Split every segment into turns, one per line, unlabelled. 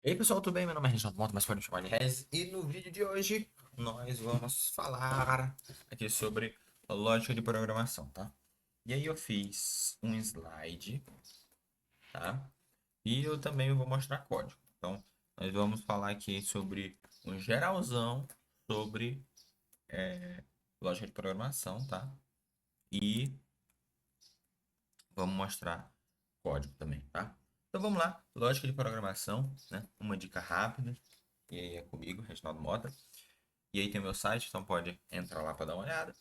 E aí pessoal, tudo bem? Meu nome é Reginaldo Monta, mas pode me chamar de Rez. E no vídeo de hoje nós vamos falar aqui sobre a lógica de programação, tá? E aí eu fiz um slide, tá? E eu também vou mostrar código. Então, nós vamos falar aqui sobre um geralzão sobre lógica de programação, tá? E vamos mostrar código também, tá? Então vamos lá, lógica de programação, né? Uma dica rápida. E aí é comigo, Reginaldo Mota. E aí tem o meu site, então pode entrar lá para dar uma olhada.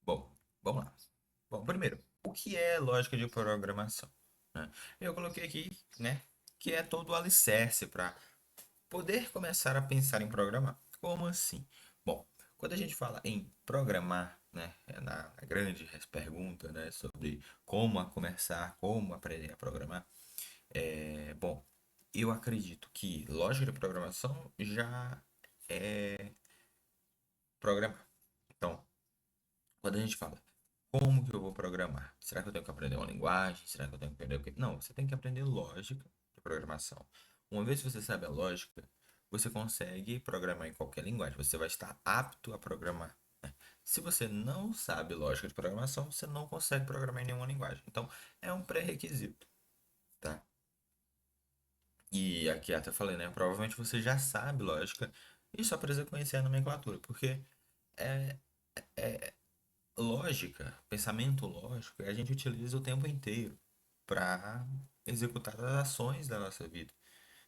Bom, vamos lá. Bom, primeiro, o que é lógica de programação? Né? Eu coloquei aqui, né, que é todo o alicerce para poder começar a pensar em programar. Como assim? Bom, quando a gente fala em programar, né, é na grande pergunta, né, sobre como a começar, como aprender a programar, bom, eu acredito que lógica de programação já é programar. Então, quando a gente fala, como que eu vou programar? Será que eu tenho que aprender uma linguagem? Será que eu tenho que aprender o quê? Não, você tem que aprender lógica de programação. Uma vez que você sabe a lógica, você consegue programar em qualquer linguagem. Você vai estar apto a programar. Né? Se você não sabe lógica de programação, você não consegue programar em nenhuma linguagem. Então, é um pré-requisito, tá? E aqui até falei, né? Provavelmente você já sabe lógica e só precisa conhecer a nomenclatura, porque é, lógica, pensamento lógico, a gente utiliza o tempo inteiro para executar as ações da nossa vida,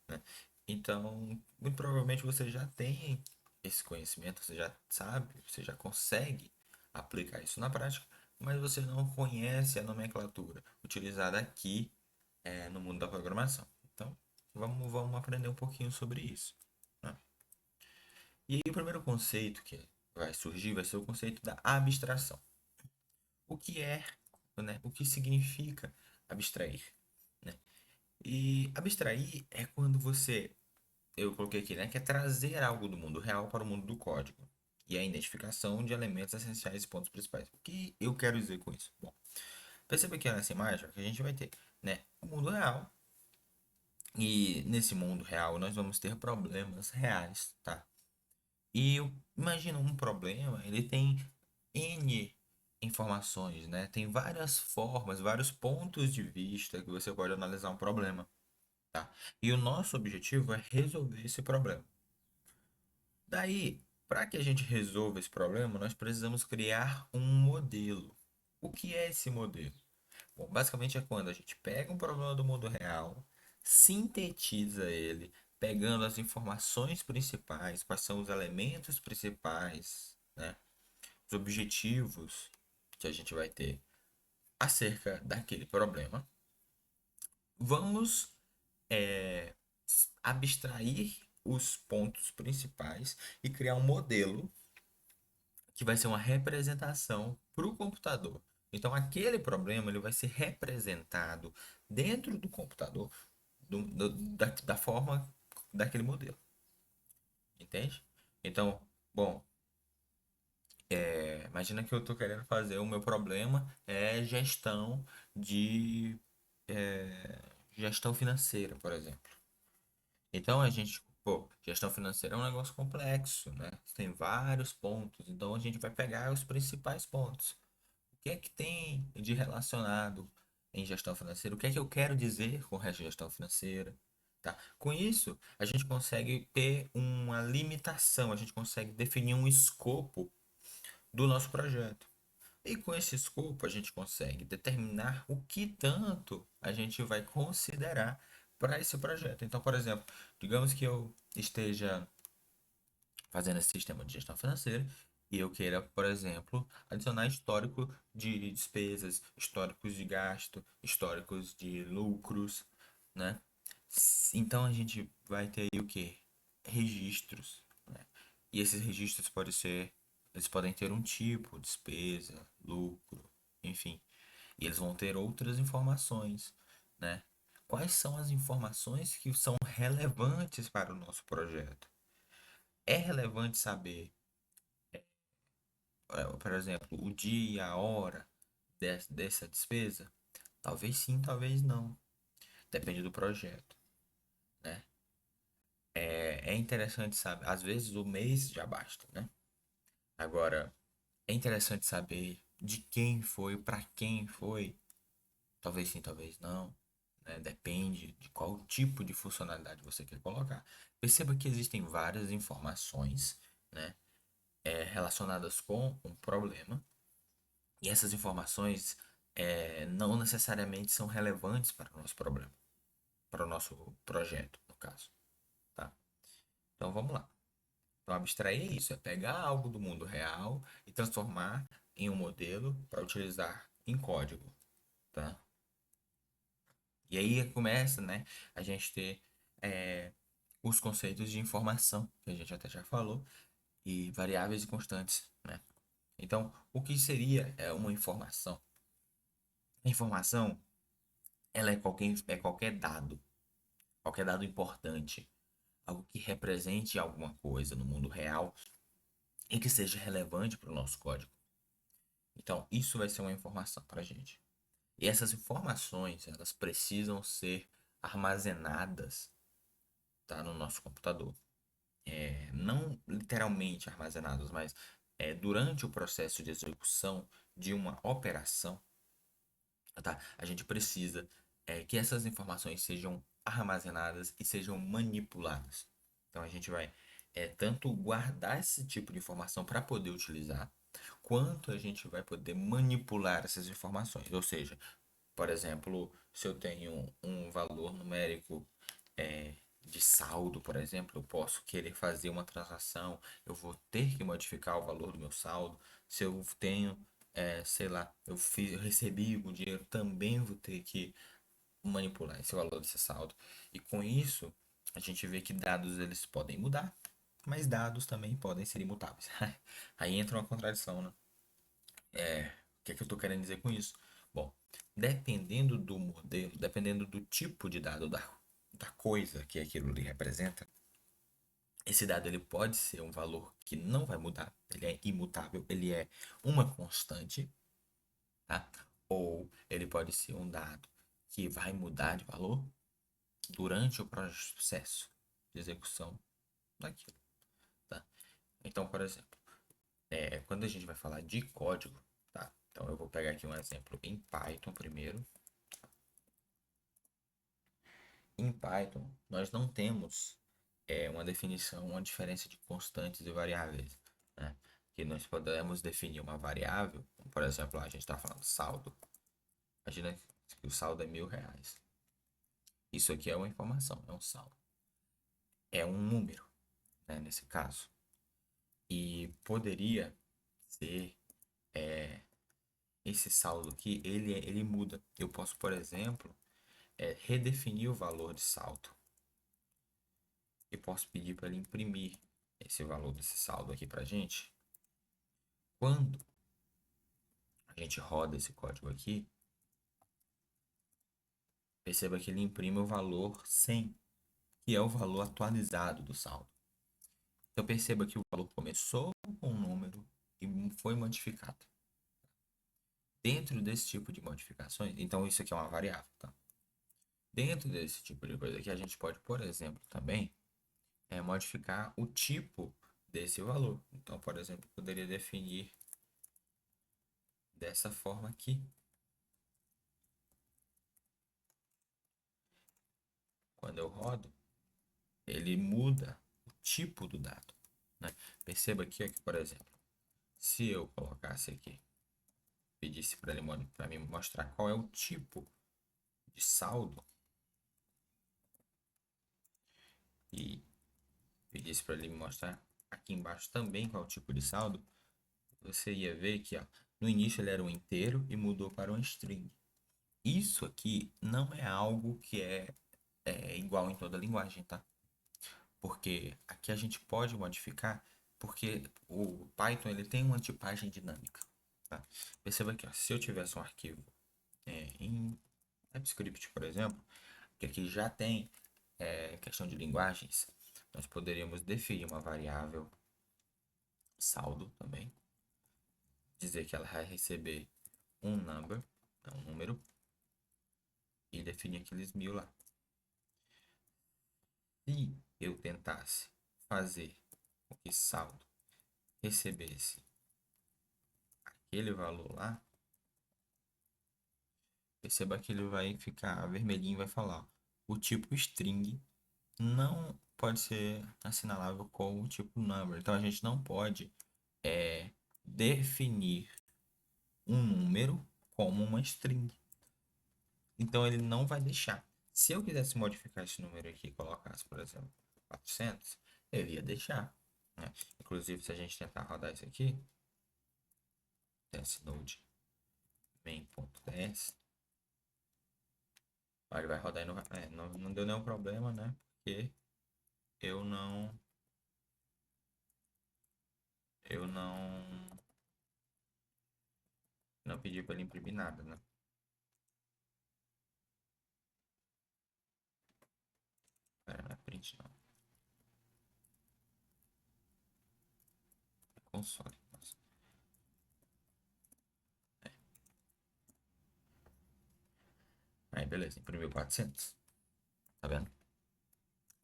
né? Então, muito provavelmente você já tem esse conhecimento, você já sabe, você já consegue aplicar isso na prática, mas você não conhece a nomenclatura utilizada aqui no mundo da programação. Então, vamos aprender um pouquinho sobre isso, né? E aí, o primeiro conceito que vai surgir vai ser o conceito da abstração. O que é, né? O que significa abstrair, né? E abstrair é quando você, eu coloquei aqui, né, que é trazer algo do mundo real para o mundo do código. E a identificação de elementos essenciais e pontos principais. O que eu quero dizer com isso? Bom, perceba que nessa imagem que a gente vai ter, né, o mundo real. E nesse mundo real nós vamos ter problemas reais, tá? E imagina um problema, ele tem N informações, né? Tem várias formas, vários pontos de vista que você pode analisar um problema, tá? E o nosso objetivo é resolver esse problema. Daí, para que a gente resolva esse problema, nós precisamos criar um modelo. O que é esse modelo? Bom, basicamente é quando a gente pega um problema do mundo real, sintetiza ele, pegando as informações principais, quais são os elementos principais, né? Os objetivos que a gente vai ter acerca daquele problema. Vamos é, abstrair os pontos principais e criar um modelo que vai ser uma representação para o computador. Então, aquele problema ele vai ser representado dentro do computador da forma daquele modelo. Entende? Então, bom, imagina que eu estou querendo fazer o meu problema é de gestão financeira, por exemplo. Então a gente, pô, gestão financeira é um negócio complexo, né? Tem vários pontos. Então a gente vai pegar os principais pontos. O que é que tem de relacionado em gestão financeira? O que é que eu quero dizer com gestão financeira? Tá? Com isso, a gente consegue ter uma limitação, a gente consegue definir um escopo do nosso projeto. E com esse escopo, a gente consegue determinar o que tanto a gente vai considerar para esse projeto. Então, por exemplo, digamos que eu esteja fazendo esse sistema de gestão financeira e eu queira, por exemplo, adicionar histórico de despesas, históricos de gasto, históricos de lucros, né? Então a gente vai ter aí o que? Registros, né? E esses registros eles podem ter um tipo, despesa, lucro, enfim. E eles vão ter outras informações, né? Quais são as informações que são relevantes para o nosso projeto? É relevante saber, por exemplo, o dia, a hora dessa despesa? Talvez sim, talvez não. depende do projeto, né? É interessante saber, às vezes o mês já basta, né? Agora, é interessante saber de quem foi, para quem foi. Talvez sim, talvez não, né? Depende de qual tipo de funcionalidade você quer colocar. Perceba que existem várias informações, né? Relacionadas com um problema. E essas informações não necessariamente são relevantes para o nosso problema, para o nosso projeto, no caso, tá? Então vamos lá. Então abstrair é isso, é pegar algo do mundo real e transformar em um modelo para utilizar em código, tá? E aí começa, né, a gente ter é, os conceitos de informação, que a gente até já falou, e variáveis e constantes, né? Então, o que seria uma informação? A informação, ela qualquer dado importante, algo que represente alguma coisa no mundo real e que seja relevante para o nosso código. Então, isso vai ser uma informação para a gente. E essas informações, elas precisam ser armazenadas, tá, no nosso computador. Não literalmente armazenadas, mas durante o processo de execução de uma operação, tá? A gente precisa que essas informações sejam armazenadas e sejam manipuladas. Então a gente vai tanto guardar esse tipo de informação para poder utilizar, quanto a gente vai poder manipular essas informações. Ou seja, por exemplo, se eu tenho um valor numérico de saldo, por exemplo, eu posso querer fazer uma transação, eu vou ter que modificar o valor do meu saldo. Se eu tenho, sei lá, eu recebi o dinheiro, também vou ter que manipular esse valor desse saldo. E com isso, a gente vê que dados eles podem mudar, mas dados também podem ser imutáveis. Aí entra uma contradição, né? O que é que eu estou querendo dizer com isso? Bom, dependendo do modelo, dependendo do tipo de dado da coisa que aquilo lhe representa, esse dado ele pode ser um valor que não vai mudar, ele é imutável, ele é uma constante, tá? Ou ele pode ser um dado que vai mudar de valor durante o processo de execução daquilo, tá? Então, por exemplo, quando a gente vai falar de código, tá? Então eu vou pegar aqui um exemplo em Python primeiro. Em Python, nós não temos uma definição, uma diferença de constantes e variáveis, né? Que nós podemos definir uma variável, como, por exemplo, a gente está falando saldo. Imagina que o saldo é R$ 1.000. Isso aqui é uma informação, é um saldo. É um número, né, nesse caso. E poderia ser esse saldo aqui, ele muda. Eu posso, por exemplo, redefinir o valor de saldo. E posso pedir para ele imprimir esse valor desse saldo aqui para gente. Quando a gente roda esse código aqui, perceba que ele imprime o valor 100, que é o valor atualizado do saldo. Então perceba que o valor começou com um número e foi modificado. Dentro desse tipo de modificações, então isso aqui é uma variável, tá? Dentro desse tipo de coisa aqui, a gente pode, por exemplo, também modificar o tipo desse valor. Então, por exemplo, eu poderia definir dessa forma aqui. Quando eu rodo, ele muda o tipo do dado, né? Perceba aqui, por exemplo, se eu colocasse aqui, pedisse para ele para mim mostrar qual é o tipo de saldo e pedisse para ele me mostrar aqui embaixo também qual é o tipo de saldo, você ia ver que ó, no início ele era um inteiro e mudou para um string. Isso aqui não é algo que é igual em toda a linguagem, tá? Porque aqui a gente pode modificar, porque o Python ele tem uma tipagem dinâmica. Tá? Perceba que ó, se eu tivesse um arquivo em TypeScript, por exemplo, que aqui já tem questão de linguagens, nós poderíamos definir uma variável saldo também, dizer que ela vai receber um number, um número, e definir aqueles 1000 lá. Se eu tentasse fazer com que saldo recebesse aquele valor lá, perceba que ele vai ficar vermelhinho e vai falar: o tipo string não pode ser assinalável com o tipo number. Então a gente não pode definir um número como uma string. Então ele não vai deixar. Se eu quisesse modificar esse número aqui e colocasse, por exemplo, 400, eu ia deixar, né? Inclusive, se a gente tentar rodar isso aqui, testnode main.ts, ele vai rodar e não, não deu nenhum problema, né? Porque eu não eu não pedi para ele imprimir nada, né? Pera, não é print não, é console. Nossa. Aí beleza, imprimiu 400, tá vendo?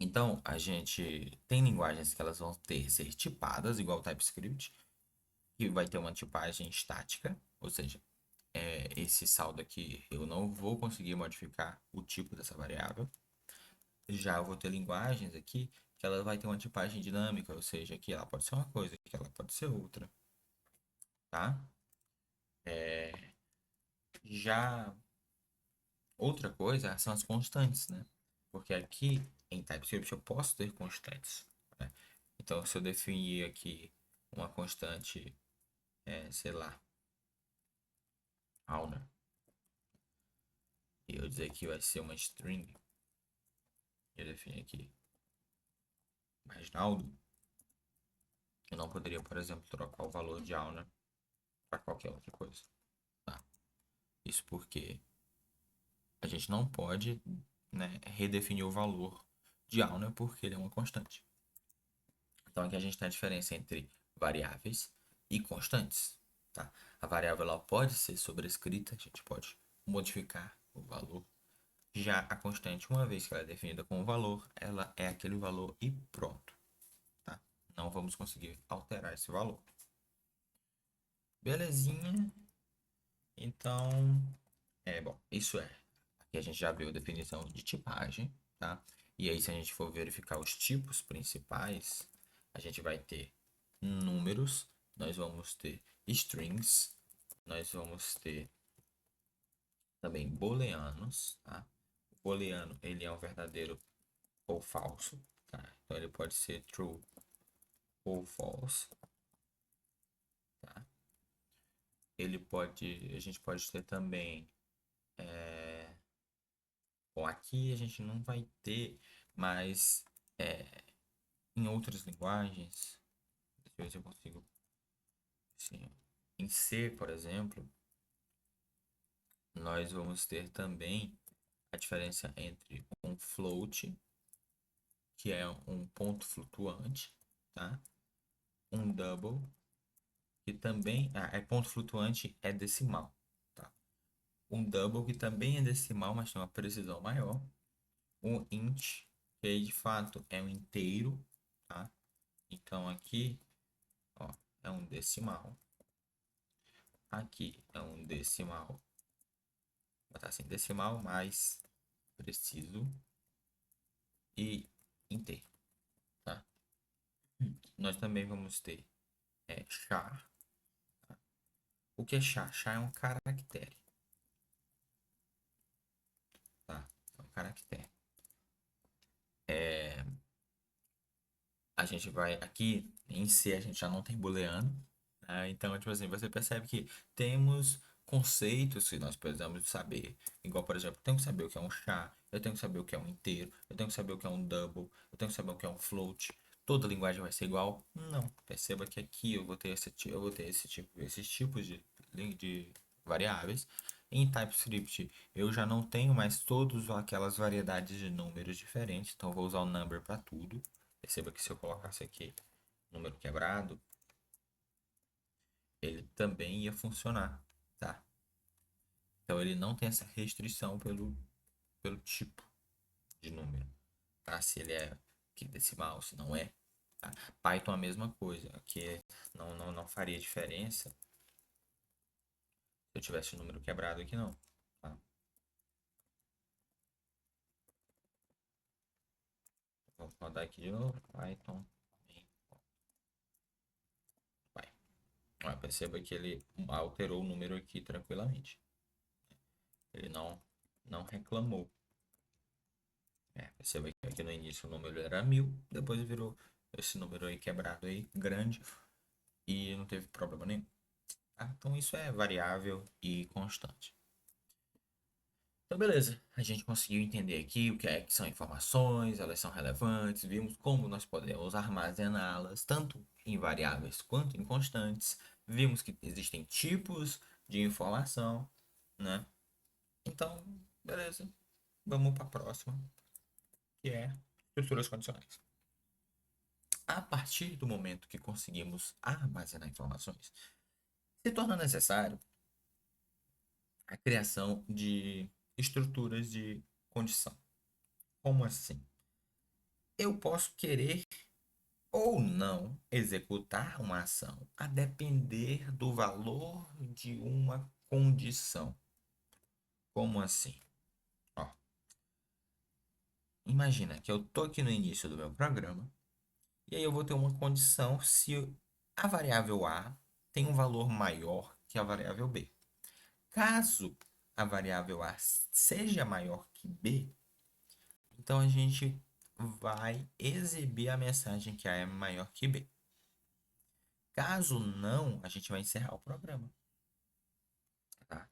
Então, a gente tem linguagens que elas vão ser tipadas, igual o TypeScript, que vai ter uma tipagem estática, ou seja, esse saldo aqui eu não vou conseguir modificar o tipo dessa variável. Já eu vou ter linguagens aqui que ela vai ter uma tipagem dinâmica, ou seja, que ela pode ser uma coisa, que ela pode ser outra, tá? Já outra coisa são as constantes, né? Porque aqui em TypeScript eu posso ter constantes, né? Então, se eu definir aqui uma constante, sei lá, Auna, e eu dizer que vai ser uma string, eu definir aqui Reginaldo, eu não poderia, por exemplo, trocar o valor de Auna para qualquer outra coisa, tá? Isso porque a gente não pode, né, redefinir o valor de Auna porque ele é uma constante. Então aqui a gente tem a diferença entre variáveis e constantes, tá? A variável ela pode ser sobrescrita, a gente pode modificar o valor. Já a constante, uma vez que ela é definida como valor, ela é aquele valor e pronto, tá? Não vamos conseguir alterar esse valor. Belezinha? Então, bom, isso é. Aqui a gente já viu a definição de tipagem, tá? E aí, se a gente for verificar os tipos principais, a gente vai ter números, nós vamos ter strings, nós vamos ter também booleanos, tá? O booleano, ele é um verdadeiro ou falso, tá? Então, ele pode ser true ou false, tá? A gente pode ter também, bom, aqui a gente não vai ter, mas em outras linguagens, deixa eu ver se eu consigo, sim, em C, por exemplo, nós vamos ter também a diferença entre um float, que é um ponto flutuante, tá? Um double, que também é ponto flutuante, é decimal, tá? Um double, que também é decimal, mas tem uma precisão maior. Um int, que aí de fato é um inteiro, tá? Então aqui, ó, é um decimal. Aqui é um decimal. Vou botar assim, decimal mais preciso e inteiro, tá? Nós também vamos ter char. O que é char? Char é um caractere, tá? É um caractere. A gente vai aqui em C, a gente já não tem booleano, né? Então, tipo assim, você percebe que temos conceitos que nós precisamos saber. Igual, por exemplo, eu tenho que saber o que é um char, eu tenho que saber o que é um inteiro, eu tenho que saber o que é um double, eu tenho que saber o que é um float. Toda linguagem vai ser igual? Não. Perceba que aqui eu vou ter eu vou ter esses tipos de variáveis. Em TypeScript eu já não tenho mais todas aquelas variedades de números diferentes, então eu vou usar o number para tudo. Perceba que se eu colocasse aqui número quebrado, ele também ia funcionar, tá? Então ele não tem essa restrição pelo tipo de número, tá? Se ele é decimal, se não é, tá? Python é a mesma coisa, que não faria diferença se eu tivesse o número quebrado aqui não, tá? Vou rodar aqui de novo, Python, vai. Ó, perceba que ele alterou o número aqui tranquilamente. Ele não reclamou. Perceba que aqui no início o número era 1000, depois virou esse número aí quebrado aí, grande, e não teve problema nenhum. Tá? Então isso é variável e constante. Então beleza, a gente conseguiu entender aqui o que é que são informações, elas são relevantes, vimos como nós podemos armazená-las, tanto em variáveis quanto em constantes, vimos que existem tipos de informação, né? Então, beleza, vamos para a próxima, que é estruturas condicionais. A partir do momento que conseguimos armazenar informações, se torna necessário a criação de estruturas de condição. Como assim? Eu posso querer ou não executar uma ação a depender do valor de uma condição. Como assim? Ó, imagina que eu tô aqui no início do meu programa e aí eu vou ter uma condição se a variável A tem um valor maior que a variável B. Caso a variável A seja maior que B, então a gente vai exibir a mensagem que A é maior que B. Caso não, a gente vai encerrar o programa. Tá?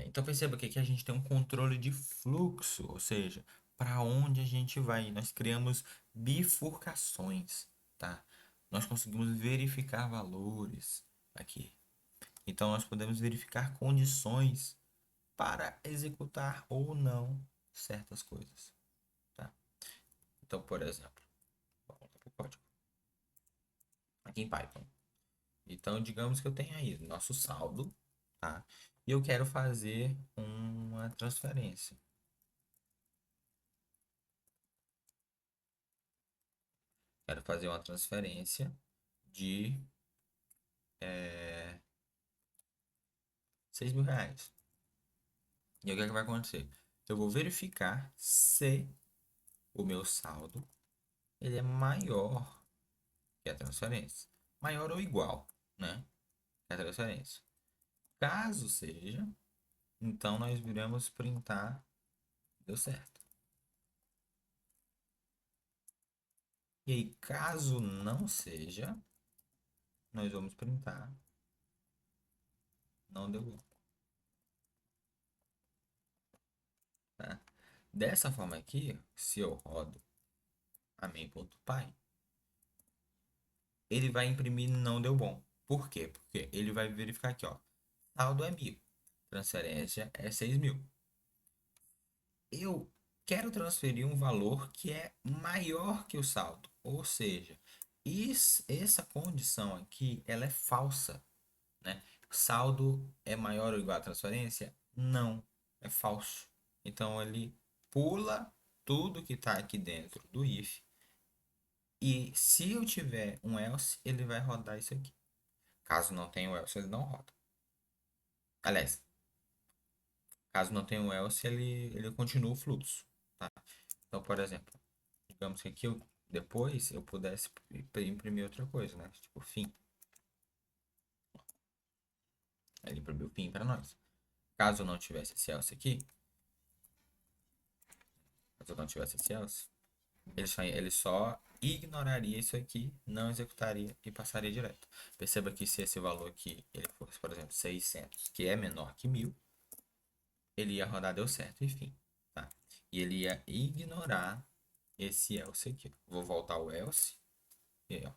Então perceba que aqui a gente tem um controle de fluxo, ou seja, para onde a gente vai. Nós criamos bifurcações, tá? Nós conseguimos verificar valores aqui. Então nós podemos verificar condições para executar ou não certas coisas, tá? Então, por exemplo, vamos lá para o código. Aqui em Python. Então, digamos que eu tenho aí nosso saldo, tá? E eu quero fazer uma transferência. Quero fazer uma transferência de 6 mil reais. E o que é que vai acontecer? Eu vou verificar se o meu saldo ele é maior que a transferência. Maior ou igual, né? Que a transferência. Caso seja, então nós viremos printar, deu certo. E aí, caso não seja, nós vamos printar, não deu bom, tá? Dessa forma aqui, se eu rodo a main.py, ele vai imprimir não deu bom. Por quê? Porque ele vai verificar aqui, ó, saldo é 1000, transferência é 6 mil. Eu quero transferir um valor que é maior que o saldo, ou seja, essa condição aqui, ela é falsa, né? Saldo é maior ou igual à transferência? Não, é falso. Então ele pula tudo que está aqui dentro do if. E se eu tiver um else, ele vai rodar isso aqui. Caso não tenha o else, ele não roda. Aliás, caso não tenha o else, ele continua o fluxo. Tá? Então, por exemplo, digamos que aqui depois eu pudesse imprimir outra coisa, né? Tipo, fim. Ele imprimiu o fim para nós. Caso eu não tivesse esse else aqui, caso eu não tivesse esse else, ele só ignoraria isso aqui, não executaria e passaria direto. Perceba que se esse valor aqui ele fosse, por exemplo, 600, que é menor que 1000, ele ia rodar deu certo, enfim, tá? E ele ia ignorar esse else aqui. Vou voltar o else e aí, ó,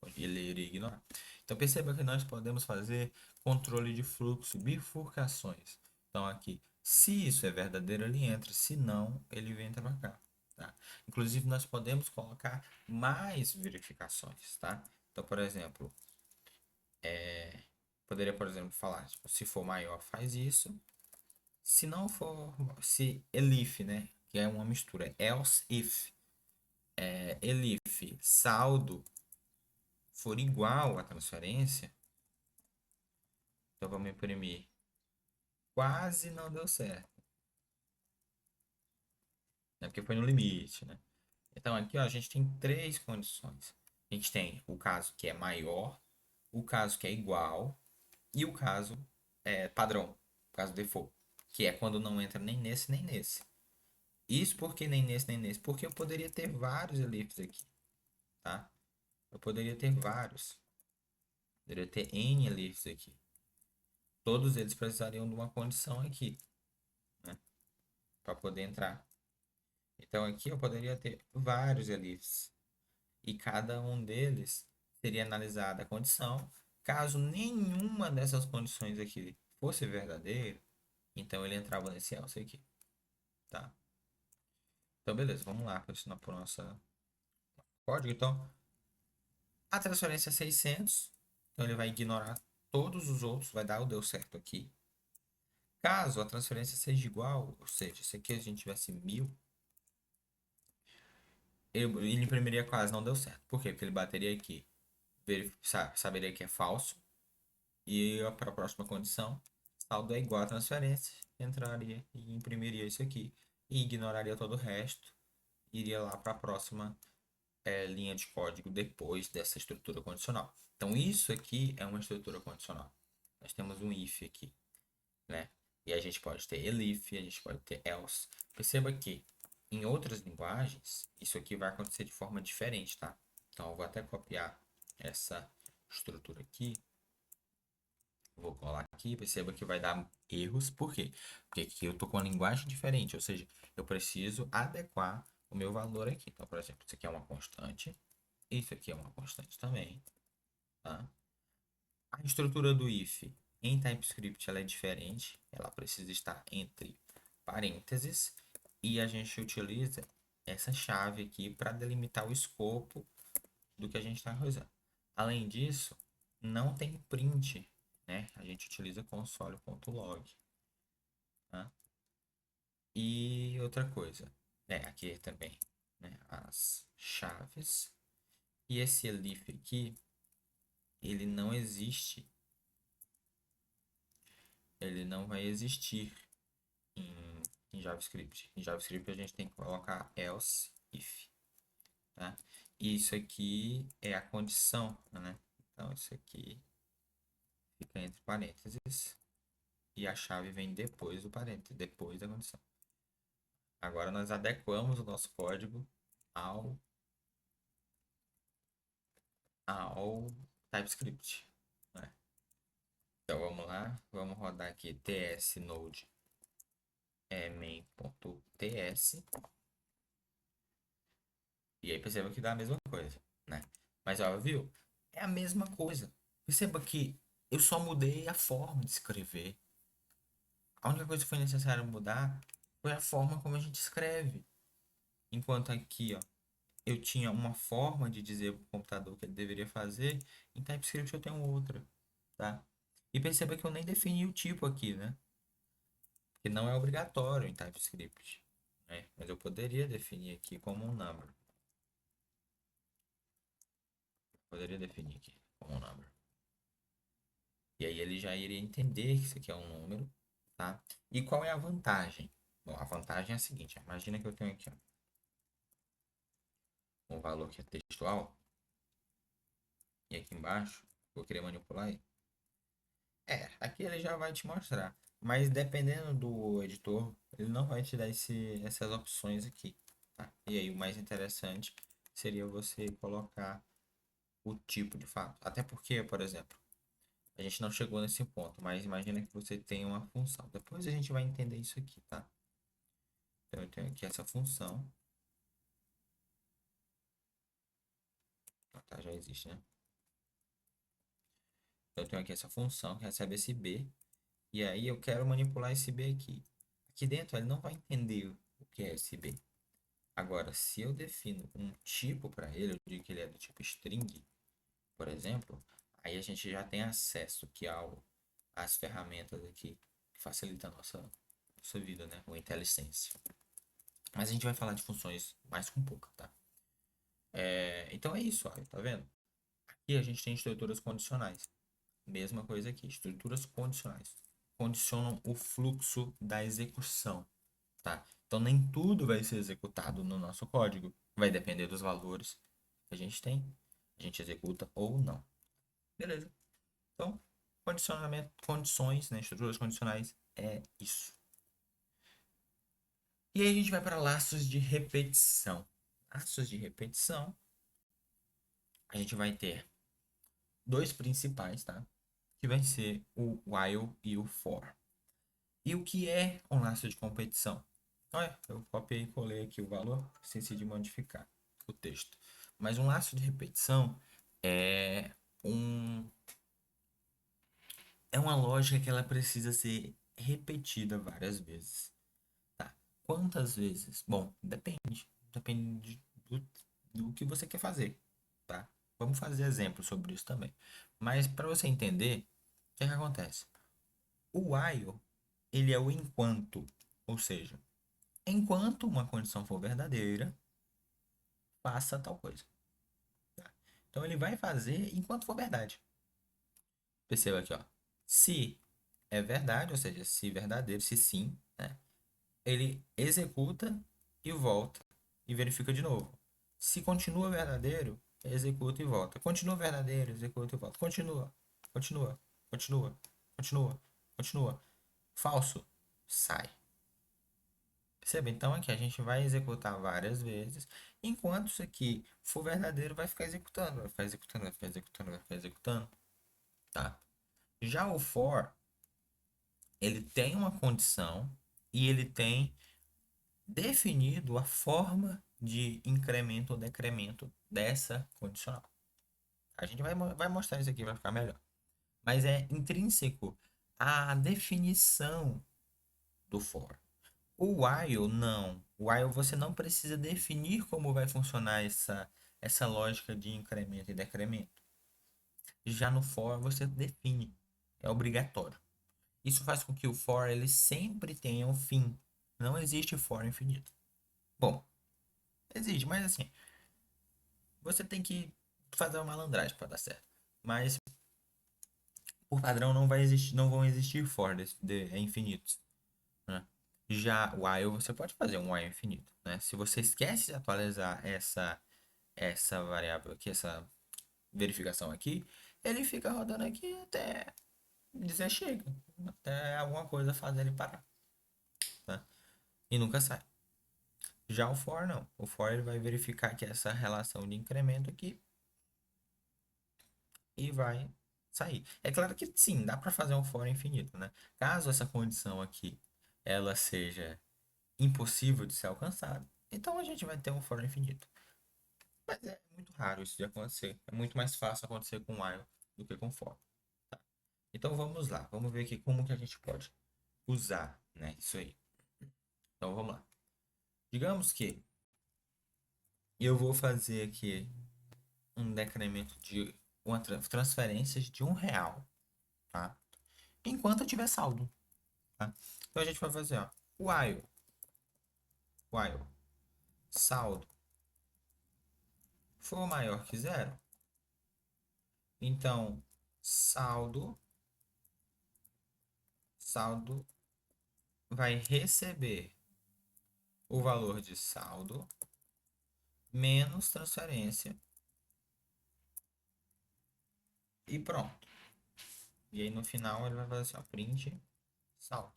ele iria ignorar. Então perceba que nós podemos fazer controle de fluxo, bifurcações. Então aqui, se isso é verdadeiro, ele entra, se não, ele vem para cá. Tá? Inclusive, nós podemos colocar mais verificações, tá? Então, por exemplo, poderia, por exemplo, falar, tipo, se for maior, faz isso. Se não for, se elif, né, que é uma mistura, else if, elif, saldo for igual à transferência, então vamos imprimir. Quase não deu certo, né, porque foi no limite, né? Então aqui ó, a gente tem três condições. A gente tem o caso que é maior, o caso que é igual e o caso padrão, o caso default, que é quando não entra nem nesse nem nesse. Isso porque nem nesse nem nesse, porque eu poderia ter vários elifs aqui, tá? Eu poderia ter vários, poderia ter N elifs aqui. Todos eles precisariam de uma condição aqui, né, para poder entrar. Então aqui eu poderia ter vários elifs e cada um deles seria analisada a condição. Caso nenhuma dessas condições aqui fosse verdadeira, então ele entrava nesse else aqui, tá? Então beleza, vamos lá, continuar por nossa código. Então a transferência é 600, então ele vai ignorar todos os outros, vai dar o deu certo aqui. Caso a transferência seja igual, ou seja, se aqui a gente tivesse 1000, ele imprimiria quase, não deu certo. Por quê? Porque ele bateria aqui, saberia que é falso, e para a próxima condição, saldo é igual à transferência, entraria e imprimiria isso aqui, e ignoraria todo o resto, iria lá para a próxima linha de código depois dessa estrutura condicional. Então isso aqui é uma estrutura condicional. Nós temos um if aqui, né? E a gente pode ter elif, a gente pode ter else. Perceba que em outras linguagens isso aqui vai acontecer de forma diferente, tá? Então eu vou até copiar essa estrutura aqui. Vou colar aqui, perceba que vai dar erros. Por quê? Porque aqui eu estou com uma linguagem diferente, ou seja, eu preciso adequar o meu valor aqui. Então, por exemplo, isso aqui é uma constante, isso aqui é uma constante também, tá? A estrutura do if em TypeScript ela é diferente, ela precisa estar entre parênteses e a gente utiliza essa chave aqui para delimitar o escopo do que a gente está usando. Além disso, não tem print, né? A gente utiliza console.log, tá? E outra coisa, aqui também, né? As chaves e esse elif aqui, ele não existe, ele não vai existir em, em JavaScript. Em JavaScript a gente tem que colocar else if, tá? E isso aqui é a condição, né? Então isso aqui fica entre parênteses e a chave vem depois do parênteses, depois da condição. Agora nós adequamos o nosso código ao, ao TypeScript, né? Então vamos lá, vamos rodar aqui ts node main.ts e aí perceba que dá a mesma coisa, né? Mas ó, viu? É a mesma coisa. Perceba que eu só mudei a forma de escrever. A única coisa que foi necessário mudar foi a forma como a gente escreve. Enquanto aqui, ó, eu tinha uma forma de dizer para o computador o que ele deveria fazer, em TypeScript eu tenho outra, tá? E perceba que eu nem defini o tipo aqui, né? Que não é obrigatório em TypeScript, né? Mas eu poderia definir aqui como um number. Poderia definir aqui como um number. E aí ele já iria entender que isso aqui é um número, tá? E qual é a vantagem? Bom, a vantagem é a seguinte, imagina que eu tenho aqui ó, um valor que é textual, e aqui embaixo vou querer manipular ele. Aqui ele já vai te mostrar, mas dependendo do editor, ele não vai te dar essas opções aqui, tá? E aí o mais interessante seria você colocar o tipo de fato. Até porque, por exemplo, a gente não chegou nesse ponto, mas imagina que você tem uma função. Depois a gente vai entender isso aqui, tá? Então eu tenho aqui essa função. Tá, já existe, né? Então eu tenho aqui essa função que recebe esse B. E aí eu quero manipular esse B aqui. Aqui dentro ele não vai entender o que é esse B. Agora, se eu defino um tipo para ele, eu digo que ele é do tipo string, por exemplo, aí a gente já tem acesso aqui às ferramentas aqui que facilita a nossa nossa vida, né? O IntelliSense. Mas a gente vai falar de funções mais com pouca, tá? Então é isso, ó, tá vendo? Aqui a gente tem estruturas condicionais. Mesma coisa aqui, estruturas condicionais. Condicionam o fluxo da execução, tá? Então nem tudo vai ser executado no nosso código. Vai depender dos valores que a gente tem. A gente executa ou não. Beleza. Então, condicionamento, condições, né? Estruturas condicionais é isso. E aí a gente vai para laços de repetição. Laços de repetição, a gente vai ter dois principais, tá? Que vai ser o while e o for. E o que é um laço de competição? Olha, eu copiei e colei aqui o valor, esqueci de modificar o texto. Mas um laço de repetição é um é uma lógica que ela precisa ser repetida várias vezes. Tá? Quantas vezes? Bom, depende. Depende do que você quer fazer, tá? Vamos fazer exemplos sobre isso também. Mas para você entender, o que é que acontece? O while, ele é o enquanto, ou seja, enquanto uma condição for verdadeira, faça tal coisa. Tá? Então ele vai fazer enquanto for verdade. Perceba aqui, ó. Se é verdade, ou seja, se verdadeiro, se sim, né? Ele executa e volta e verifica de novo. Se continua verdadeiro, executa e volta. Continua verdadeiro, executa e volta. Continua, continua, continua, continua, continua. Falso, sai. Percebe? Então aqui a gente vai executar várias vezes, enquanto isso aqui for verdadeiro, vai ficar executando, vai ficar executando, vai ficar executando, vai ficar executando, tá? Já o for, ele tem uma condição e ele tem definido a forma de incremento ou decremento dessa condicional. A gente vai mostrar isso aqui, vai ficar melhor. Mas é intrínseco à definição do for. O while, não. O while você não precisa definir como vai funcionar essa lógica de incremento e decremento. Já no for você define. É obrigatório. Isso faz com que o for ele sempre tenha um fim. Não existe for infinito. Bom, existe, mas assim, você tem que fazer uma malandragem para dar certo. Mas por padrão não vai existir, não vão existir for infinitos, né? Já o while você pode fazer um while infinito, né? Se você esquece de atualizar essa variável aqui, essa verificação aqui, ele fica rodando aqui até dizer chega, até alguma coisa fazer ele parar, tá? E nunca sai. Já o for não. O for ele vai verificar que essa relação de incremento aqui e vai sair. É claro que sim, dá para fazer um for infinito, né? Caso essa condição aqui ela seja impossível de ser alcançada, então a gente vai ter um for infinito. Mas é muito raro isso de acontecer. É muito mais fácil acontecer com while do que com for. Então vamos lá, vamos ver aqui como que a gente pode usar, né, isso aí. Então vamos lá. Digamos que eu vou fazer aqui um decremento de uma transferência de R$ 1, tá? Enquanto eu tiver saldo, tá? Então a gente vai fazer, ó, while saldo for maior que zero, então saldo vai receber o valor de saldo menos transferência e pronto. E aí no final ele vai fazer assim, ó, print saldo.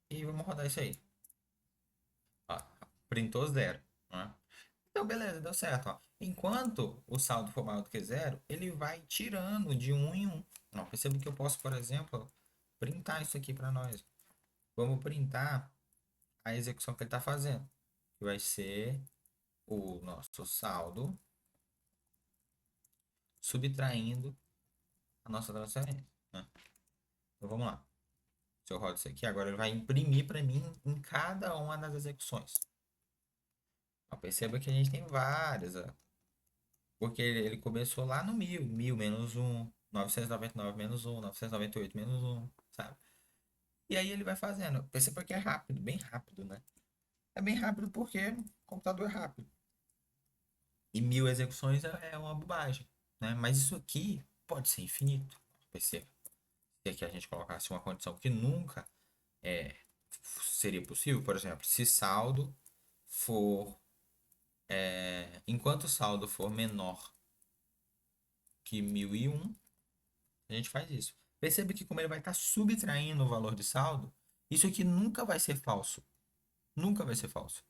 E vamos rodar isso aí. Ó, printou zero, né? Então, beleza, deu certo. Ó. Enquanto o saldo for maior do que zero, ele vai tirando de um em um. Ó, perceba que eu posso, por exemplo, printar isso aqui para nós. Vamos printar a execução que ele está fazendo, que vai ser o nosso saldo subtraindo a nossa transferência, né? Então, vamos lá. Se eu rodo isso aqui, agora ele vai imprimir para mim em cada uma das execuções. Ó, perceba que a gente tem várias, ó. Porque ele começou lá no 1000, 1000 menos 1, 999 menos um, 998 menos um, sabe? E aí ele vai fazendo. Perceba que é rápido, bem rápido, né? É bem rápido porque o computador é rápido. E 1000 execuções é uma bobagem, né? Mas isso aqui pode ser infinito. Perceba. Se aqui a gente colocasse uma condição que nunca é, seria possível, por exemplo, se saldo for. Enquanto o saldo for menor que 1001, a gente faz isso. Perceba que como ele vai estar subtraindo o valor de saldo, isso aqui nunca vai ser falso. Nunca vai ser falso.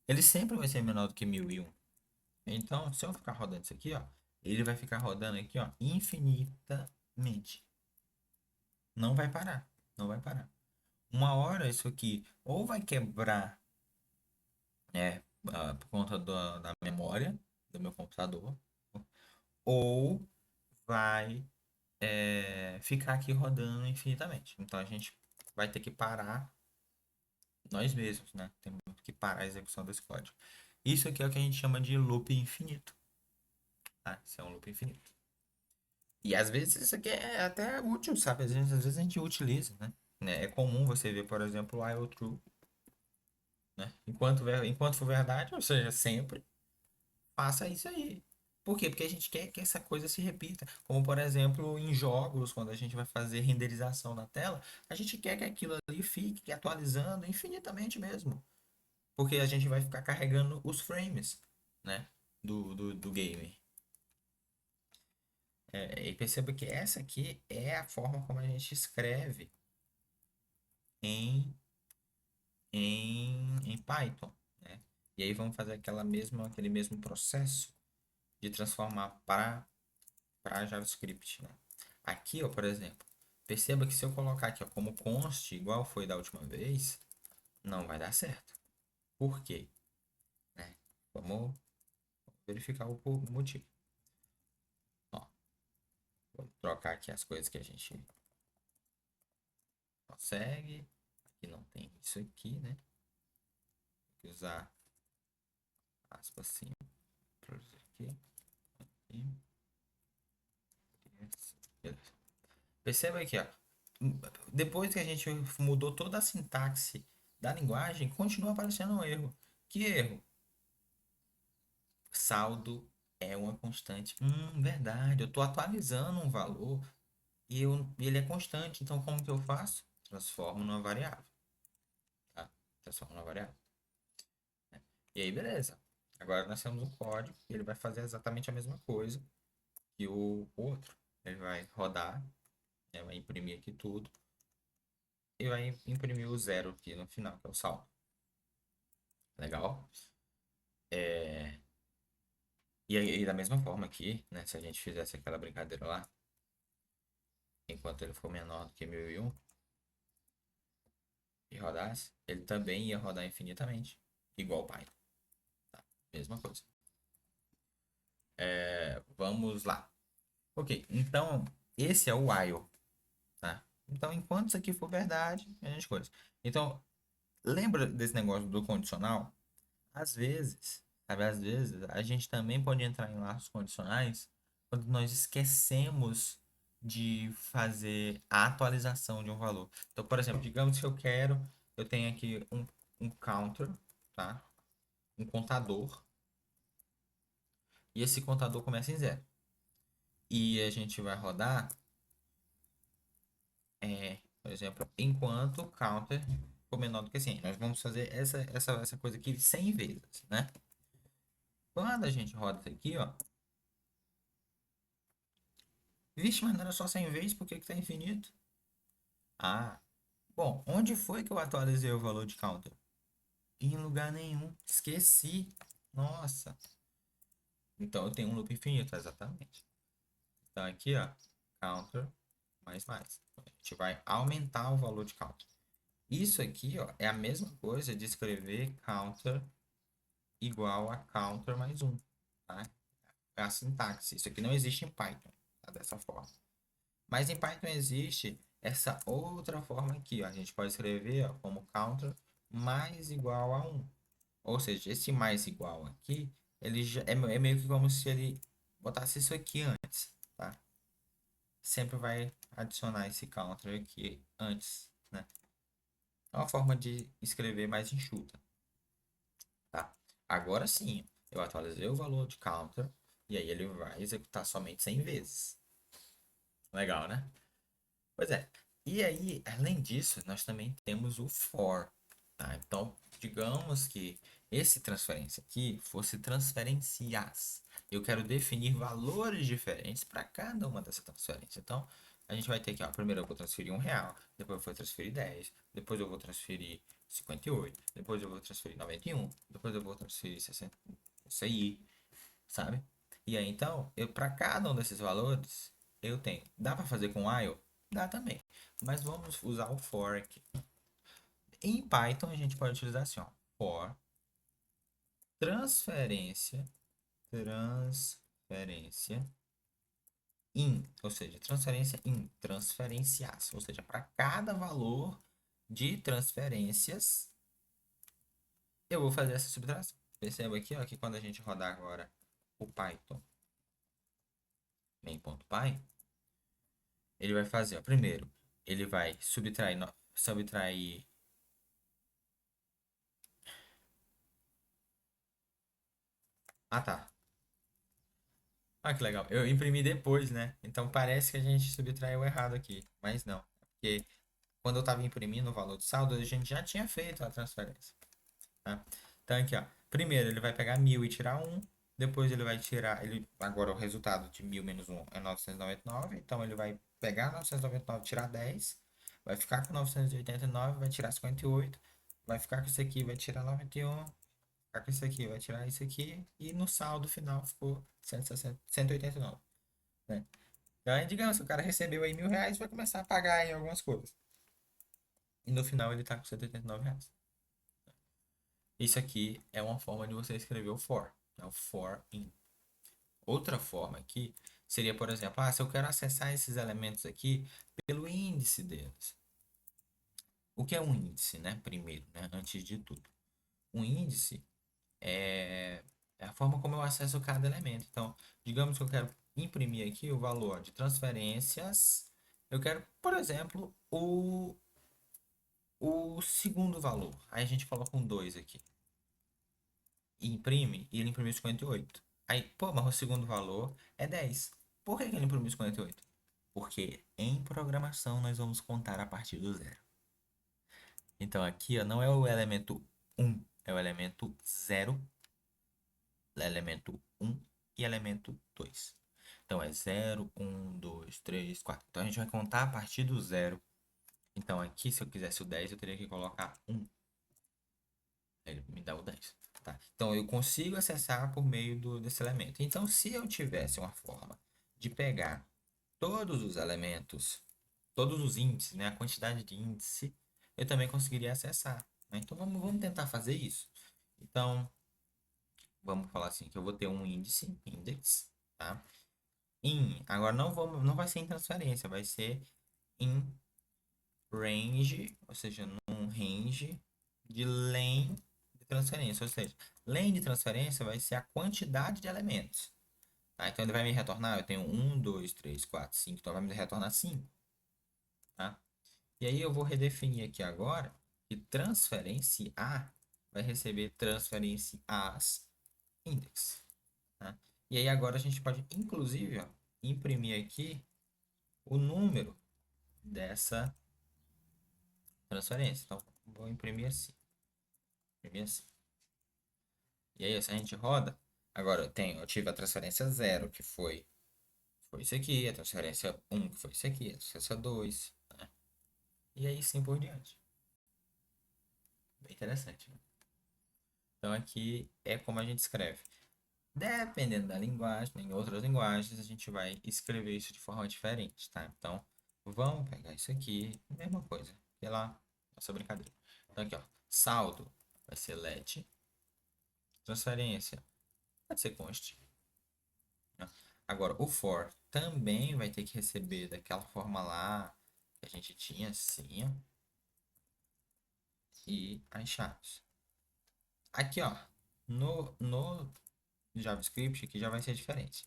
Ele sempre vai ser menor do que 1001. Então, se eu ficar rodando isso aqui, ó, ele vai ficar rodando aqui, ó, infinitamente. Não vai parar. Não vai parar. Uma hora isso aqui ou vai quebrar, por conta da memória do meu computador, ou vai ficar aqui rodando infinitamente. Então a gente vai ter que parar nós mesmos, né? Temos que parar a execução desse código. Isso aqui é o que a gente chama de loop infinito. Tá? Isso é um loop infinito. E às vezes isso aqui é até útil, sabe? Às vezes a gente utiliza, né? É comum você ver, por exemplo, o while true, né? Enquanto for verdade, ou seja, sempre faça isso aí. Por quê? Porque a gente quer que essa coisa se repita. Como, por exemplo, em jogos, quando a gente vai fazer renderização na tela, a gente quer que aquilo ali fique atualizando infinitamente mesmo. Porque a gente vai ficar carregando os frames, né? Do game. E perceba que essa aqui é a forma como a gente escreve em, em Python, né? E aí vamos fazer aquele mesmo processo de transformar para JavaScript, né? Aqui, ó, por exemplo, perceba que se eu colocar aqui, ó, como const, igual foi da última vez, não vai dar certo. Por quê? Né? Vamos verificar o motivo. Ó, vou trocar aqui as coisas que a gente consegue. Aqui não tem isso aqui, né? Vou usar aspas simples aqui. Aqui. Beleza. Perceba aqui, ó. Depois que a gente mudou toda a sintaxe da linguagem, continua aparecendo um erro. Que erro? Saldo é uma constante. Verdade. Eu estou atualizando um valor e ele é constante. Então, como que eu faço? Transformo numa variável. Tá? Transformo numa variável. E aí, beleza. Agora nós temos um código e ele vai fazer exatamente a mesma coisa que o outro. Ele vai rodar, né, vai imprimir aqui tudo e vai imprimir o zero aqui no final, que é o saldo. Legal? E aí, da mesma forma aqui, né? Se a gente fizesse aquela brincadeira lá, enquanto ele for menor do que 1001 e rodasse, ele também ia rodar infinitamente, igual o Python. Tá? Mesma coisa. Vamos lá. Ok, então esse é o while, tá? Então, enquanto isso aqui for verdade, a gente coisa. Então, lembra desse negócio do condicional? Às vezes, sabe, às vezes a gente também pode entrar em laços condicionais quando nós esquecemos de fazer a atualização de um valor. Então, por exemplo, digamos que eu tenho aqui um counter, tá? Um contador, e esse contador começa em zero. E a gente vai rodar, por exemplo, enquanto o counter for menor do que 100. Nós vamos fazer essa coisa aqui 100 vezes, né? Quando a gente roda isso aqui, ó, vixe, mas não era só 100 vezes, por que que tá infinito? Ah, bom, onde foi que eu atualizei o valor de counter? Em lugar nenhum, esqueci. Nossa. Então eu tenho um loop infinito, exatamente. Então aqui, ó, counter mais mais. A gente vai aumentar o valor de counter. Isso aqui, ó, é a mesma coisa de escrever counter igual a counter mais um, tá? É a sintaxe. Isso aqui não existe em Python, tá? Dessa forma. Mas em Python existe essa outra forma aqui, ó. A gente pode escrever, ó, como counter mais igual a um. Ou seja, esse mais igual aqui, ele já é meio que como se ele botasse isso aqui antes, tá? sempre vai adicionar esse counter aqui antes, né? É uma forma de escrever mais enxuta, tá? Agora sim, eu atualizei o valor de counter e aí ele vai executar somente 100 vezes. Legal, né? Pois é. E aí, além disso, nós também temos o for, tá? Então, digamos que esse transferência aqui fosse transferenciais. Eu quero definir valores diferentes para cada uma dessas transferências. Então, a gente vai ter aqui, ó, primeiro eu vou transferir R$ 1, depois eu vou transferir 10, depois eu vou transferir 58, depois eu vou transferir 91, depois eu vou transferir 60, isso aí, sabe? E aí, então, eu para cada um desses valores, eu tenho. Dá para fazer com while? Dá também. Mas vamos usar o for aqui. Em Python, a gente pode utilizar assim, ó. For transferência, transferência ou seja, transferência transferenciais. Ou seja, para cada valor de transferências, eu vou fazer essa subtração. Perceba aqui, ó, que quando a gente rodar agora o Python main.py, ele vai fazer, ó, primeiro, ele vai subtrair, subtrair. Ah, tá. Ah, que legal. Eu imprimi depois, né? Então parece que a gente subtraiu errado aqui, mas não. Porque quando eu estava imprimindo o valor de saldo, a gente já tinha feito a transferência, tá? Então aqui, ó. Primeiro ele vai pegar 1.000 e tirar um. Depois ele vai tirar, agora o resultado de 1.000 menos um é 999. Então ele vai pegar 999 e tirar 10. Vai ficar com 989, vai tirar 58. Vai ficar com isso aqui, vai tirar 91. Ficar com isso aqui, vai tirar isso aqui. E no saldo final ficou 160, 189, né? Então, aí, digamos que o cara recebeu aí R$ 1.000, vai começar a pagar em algumas coisas. E no final ele tá com R$ 189. Isso aqui é uma forma de você escrever o for, né? O for in. Outra forma aqui seria, por exemplo, se eu quero acessar esses elementos aqui pelo índice deles. O que é um índice, né? Primeiro, né? Antes de tudo. Um índice é a forma como eu acesso cada elemento. Então, digamos que eu quero imprimir aqui o valor de transferências. Eu quero, por exemplo, o segundo valor. Aí a gente coloca um 2 aqui. E imprime, e ele imprimiu 58. Aí, pô, mas o segundo valor é 10. Por que que ele imprimiu 58? Porque em programação nós vamos contar a partir do zero. Então aqui, ó, não é o elemento um, é o elemento zero, elemento um e elemento 2. Então é zero, um, 2, 3, 4. Então a gente vai contar a partir do zero. Então aqui, se eu quisesse o 10, eu teria que colocar um. Ele me dá o 10. Tá? Então eu consigo acessar por meio desse elemento. Então, se eu tivesse uma forma de pegar todos os elementos, todos os índices, né, a quantidade de índice, eu também conseguiria acessar, né? Então vamos tentar fazer isso. Então, vamos falar assim que eu vou ter um índice, index, tá? Agora não vai ser em transferência, vai ser em range, ou seja, num range de len de transferência. Ou seja, len de transferência vai ser a quantidade de elementos. Tá? Então ele vai me retornar, eu tenho um, 2, 3, 4, 5, então vai me retornar 5. Tá? E aí eu vou redefinir aqui agora que transferência A vai receber transferência as index. Tá? E aí agora a gente pode, inclusive, ó, imprimir aqui o número dessa transferência. Então, vou imprimir assim. Imprimir assim. E aí, se a gente roda, agora eu tive a transferência zero que foi isso aqui, a transferência um que foi isso aqui, a transferência 2, né? E aí sim por diante. Bem interessante, né? Então aqui é como a gente escreve. Dependendo da linguagem, em outras linguagens, a gente vai escrever isso de forma diferente, tá? Então, vamos pegar isso aqui, mesma coisa, pela nossa brincadeira. Então aqui, ó, saldo vai ser let, transferência pode ser const, né? Agora, o for também vai ter que receber daquela forma lá que a gente tinha, assim, ó, e as chaves. Aqui, ó, no JavaScript, aqui já vai ser diferente.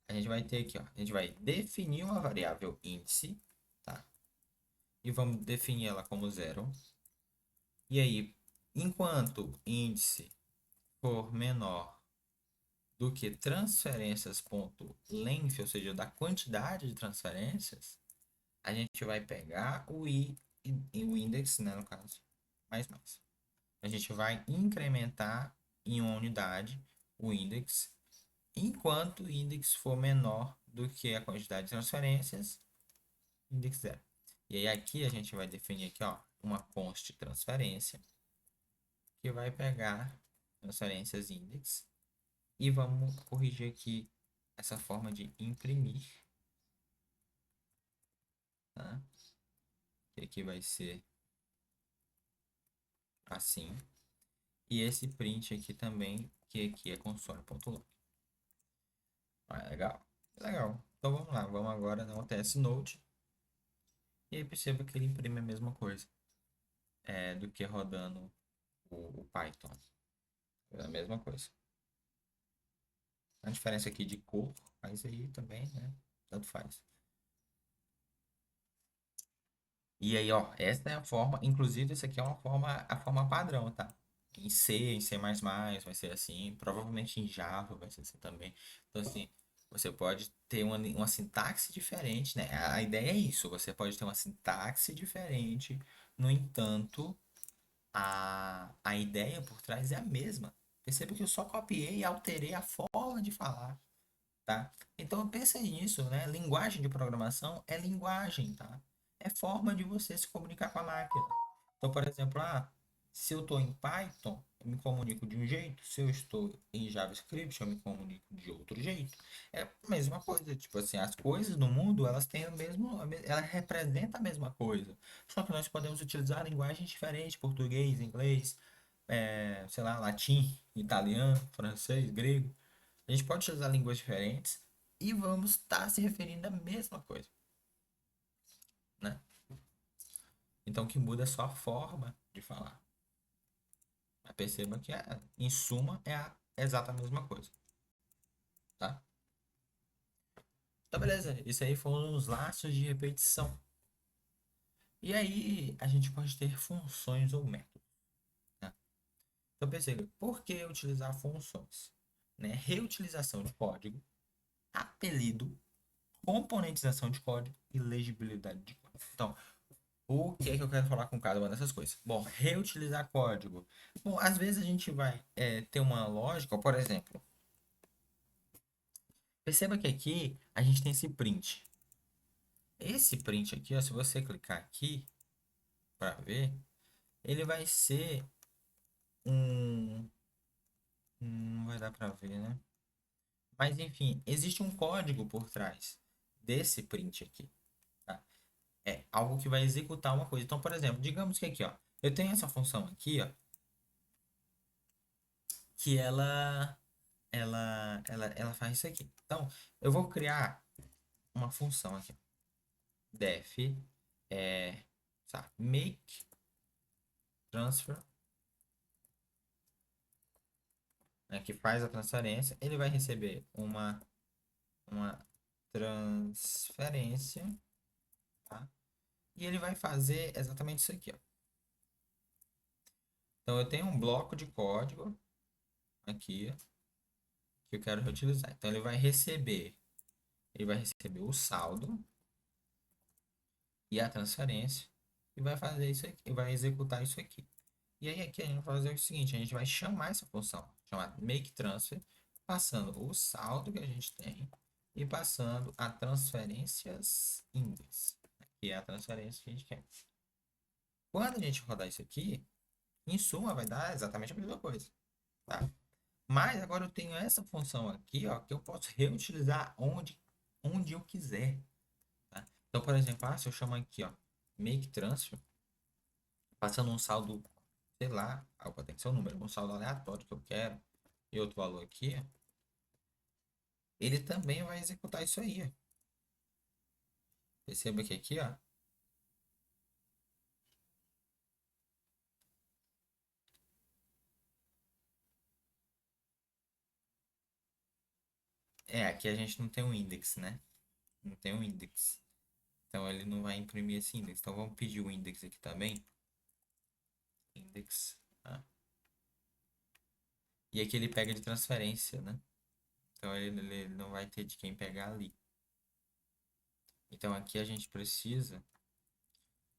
a gente vai ter aqui, ó, a gente vai definir uma variável índice, tá? E vamos definir ela como zero. E aí, enquanto índice for menor do que transferências.length, ou seja, da quantidade de transferências, a gente vai pegar o index, né, no caso, mais. A gente vai incrementar em uma unidade o index, enquanto o index for menor do que a quantidade de transferências, index zero. E aí aqui a gente vai definir aqui, ó, uma const transferência, que vai pegar transferências index e vamos corrigir aqui essa forma de imprimir, tá? Que aqui vai ser assim. E esse print aqui também, que aqui é console.log. Ah, legal. Legal. Então vamos lá, vamos agora no TS Node. E aí perceba que ele imprime a mesma coisa do que rodando o Python. É a mesma coisa. A diferença aqui de cor, mas aí também, né? Tanto faz. E aí, ó, essa é a forma, inclusive essa aqui é a forma padrão, tá? Em C, em C++ vai ser assim, provavelmente em Java vai ser assim também. Então, assim, você pode ter uma sintaxe diferente, né? A ideia é isso, você pode ter uma sintaxe diferente, no entanto, a ideia por trás é a mesma. Perceba que eu só copiei e alterei a forma de falar, tá? Então pensa nisso, né? Linguagem de programação é linguagem, tá? É forma de você se comunicar com a máquina. Então, por exemplo, se eu estou em Python, eu me comunico de um jeito. Se eu estou em JavaScript, eu me comunico de outro jeito. É a mesma coisa. Tipo assim, as coisas no mundo, elas têm o mesmo, elas representam a mesma coisa. Só que nós podemos utilizar linguagens diferentes, português, inglês, sei lá, latim, italiano, francês, grego. A gente pode utilizar línguas diferentes e vamos estar se referindo à mesma coisa, né? Então, o que muda é só a forma de falar. Mas perceba que, em suma, é a exata mesma coisa, tá? Então, beleza. Isso aí foram os laços de repetição. E aí, a gente pode ter funções ou métodos, né? Então, perceba, por que utilizar funções? Né? Reutilização de código, apelido, componentização de código e legibilidade de código. Então, o que é que eu quero falar com cada uma dessas coisas? Bom, reutilizar código. Bom, às vezes a gente vai ter uma lógica, por exemplo, perceba que aqui a gente tem esse print. Esse print aqui, ó, se você clicar aqui para ver, ele vai ser um. Não vai dar para ver, né? Mas enfim, existe um código por trás desse print aqui, tá? É algo que vai executar uma coisa. Então, por exemplo, digamos que aqui, ó, eu tenho essa função aqui, ó, que ela faz isso aqui. Então, eu vou criar uma função aqui. Def make transfer, né, que faz a transferência. Ele vai receber uma transferência, tá? E ele vai fazer exatamente isso aqui, ó. Então, eu tenho um bloco de código aqui, ó, que eu quero reutilizar. Então, ele vai receber o saldo e a transferência e vai fazer isso aqui, e vai executar isso aqui. E aí aqui a gente vai fazer o seguinte, a gente vai chamar essa função, chamada make transfer, passando o saldo que a gente tem e passando a transferências index, que é a transferência que a gente quer. Quando a gente rodar isso aqui, em suma vai dar exatamente a mesma coisa, tá? Mas agora eu tenho essa função aqui, ó, que eu posso reutilizar onde eu quiser, tá? Então, por exemplo, se eu chamar aqui, ó, make transfer, passando um saldo, sei lá, tem que ser um número, um saldo aleatório que eu quero, e outro valor aqui, ele também vai executar isso aí, ó. Perceba que aqui, ó, Aqui a gente não tem um index, né? Não tem um index. Então ele não vai imprimir esse index. Então vamos pedir o index aqui também. Index. Ah. E aqui ele pega de transferência, né? Então ele não vai ter de quem pegar ali. Então aqui a gente precisa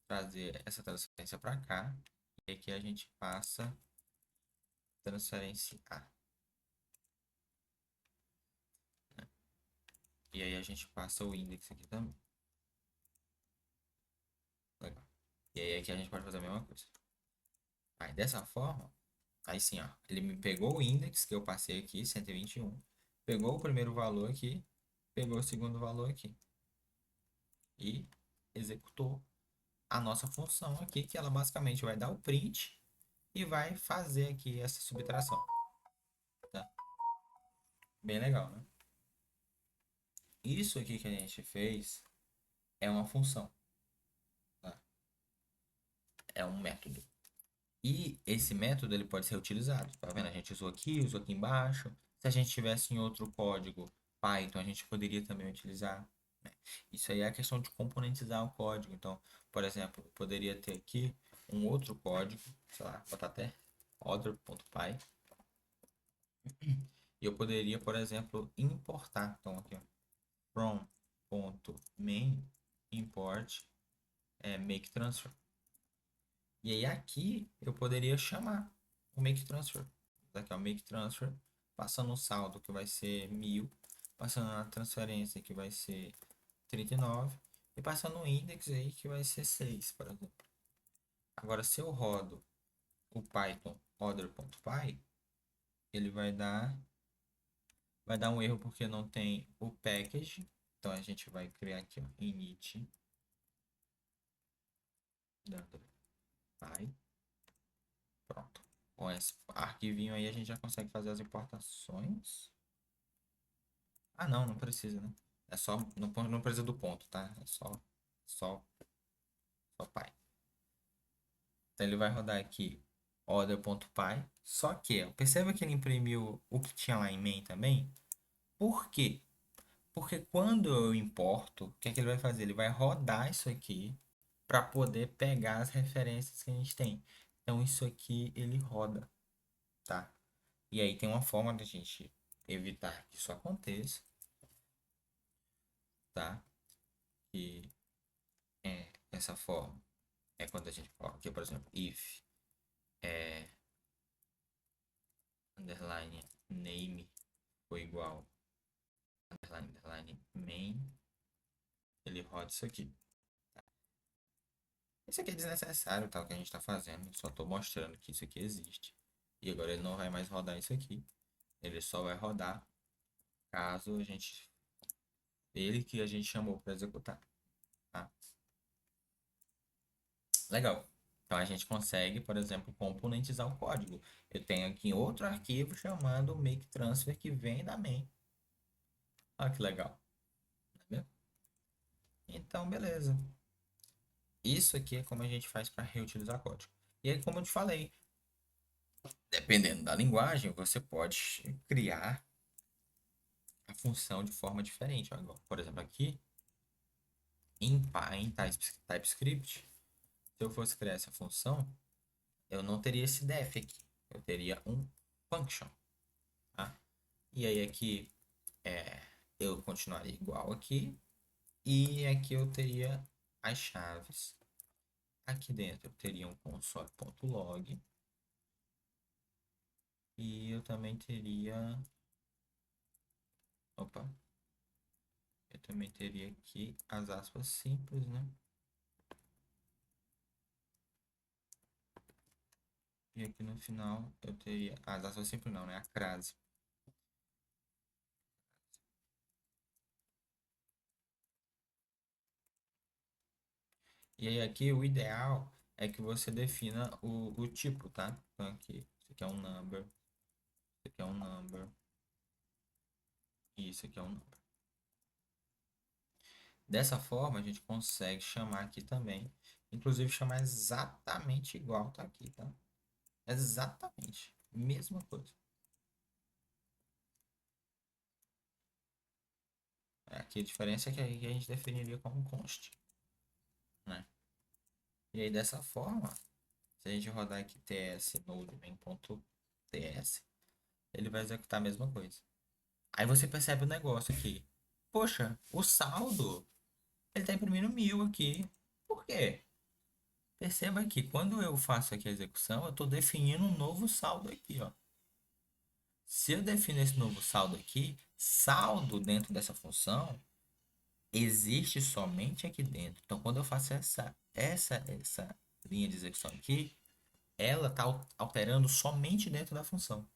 trazer essa transferência para cá. E aqui a gente passa transferência A. E aí a gente passa o index aqui também. Legal. E aí aqui a gente pode fazer a mesma coisa. Aí dessa forma, aí sim, ó, ele me pegou o index que eu passei aqui, 121, pegou o primeiro valor aqui, pegou o segundo valor aqui e executou a nossa função aqui, que ela basicamente vai dar o print e vai fazer aqui essa subtração, tá? Bem legal, né? Isso aqui que a gente fez é uma função, tá? É um método. E esse método ele pode ser utilizado. Tá vendo? A gente usou aqui embaixo. Se a gente tivesse em outro código Python, a gente poderia também utilizar, né? Isso aí é a questão de componentizar o código. Então, por exemplo, eu poderia ter aqui um outro código, sei lá, botar até other.py. E eu poderia, por exemplo, importar. Então, aqui, ó, from.main import make transfer. E aí aqui eu poderia chamar o make transfer. Daqui, ó, make transfer, passando um saldo que vai ser 1000, passando a transferência que vai ser 39 e passando um index aí que vai ser 6, por exemplo. Agora, se eu rodo o Python other.py, ele vai dar um erro porque não tem o package. Então a gente vai criar aqui, ó, init py. Pronto. Com esse arquivinho aí a gente já consegue fazer as importações. Ah, não, não precisa, né? É só, não precisa do ponto, tá? É só, só pai. Então ele vai rodar aqui order.py. Só que, ó, perceba que ele imprimiu o que tinha lá em main também. Por quê? Porque quando eu importo, o que é que ele vai fazer? Ele vai rodar isso aqui para poder pegar as referências que a gente tem. Então isso aqui ele roda, tá? E aí tem uma forma da gente evitar que isso aconteça, tá? E essa forma é quando a gente coloca aqui, por exemplo, if underline name foi igual underline main, ele roda isso aqui. Isso aqui é desnecessário, tá? O que a gente está fazendo, só estou mostrando que isso aqui existe. E agora ele não vai mais rodar isso aqui, ele só vai rodar caso a gente ele que a gente chamou para executar, tá? Legal. Então a gente consegue, por exemplo, componentizar o código. Eu tenho aqui outro arquivo chamado make transfer que vem da main. Olha que legal. Tá vendo? Então, beleza. Isso aqui é como a gente faz para reutilizar código. E aí, como eu te falei, dependendo da linguagem, você pode criar a função de forma diferente. Agora, por exemplo, aqui em TypeScript, se eu fosse criar essa função, eu não teria esse def aqui. Eu teria um function, tá? E aí aqui eu continuaria igual aqui. E aqui eu teria as chaves. Aqui dentro eu teria um console.log. E eu também teria. Opa! Eu também teria aqui as aspas simples, né? E aqui no final eu teria as aspas simples não, né? A crase. E aí aqui o ideal é que você defina o tipo, tá? Então aqui, isso aqui é um number, isso aqui é um number, e isso aqui é um number. Dessa forma a gente consegue chamar aqui também, inclusive chamar exatamente igual tá aqui, tá? Exatamente, mesma coisa. Aqui a diferença é que aí a gente definiria como const, né? E aí dessa forma, se a gente rodar aqui ts node main.ts, ele vai executar a mesma coisa. Aí você percebe o negócio aqui. Poxa, o saldo, ele tá imprimindo 1000 aqui. Por quê? Perceba que quando eu faço aqui a execução, eu estou definindo um novo saldo aqui, ó. Se eu defino esse novo saldo aqui, saldo dentro dessa função existe somente aqui dentro. Então, quando eu faço essa linha de execução aqui, ela está alterando somente dentro da função.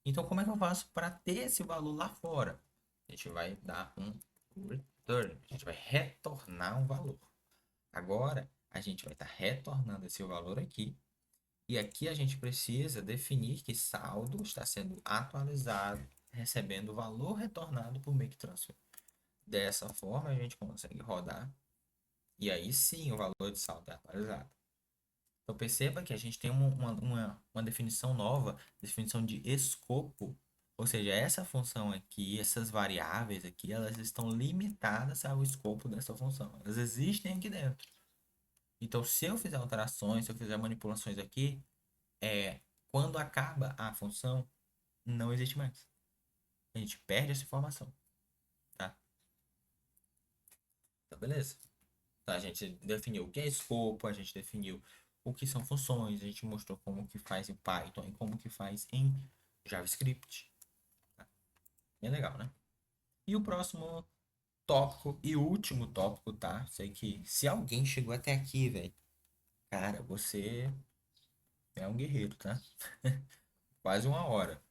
Então, como é que eu faço para ter esse valor lá fora? A gente vai dar um return, a gente vai retornar um valor. Agora, a gente vai estar retornando esse valor aqui. E aqui a gente precisa definir que saldo está sendo atualizado, recebendo o valor retornado por make transfer. Dessa forma, a gente consegue rodar. E aí sim o valor de saldo é atualizado. Então perceba que a gente tem uma definição nova, definição de escopo. Ou seja, essa função aqui, essas variáveis aqui, elas estão limitadas ao escopo dessa função. Elas existem aqui dentro. Então, se eu fizer alterações, se eu fizer manipulações aqui, quando acaba a função, não existe mais. A gente perde essa informação, tá? Então, beleza. Tá, a gente definiu o que é escopo, a gente definiu o que são funções, a gente mostrou como que faz em Python e como que faz em JavaScript. Tá? Bem legal, né? E o próximo tópico e último tópico, tá? Sei que se alguém chegou até aqui, velho, cara, você é um guerreiro, tá? Quase uma hora.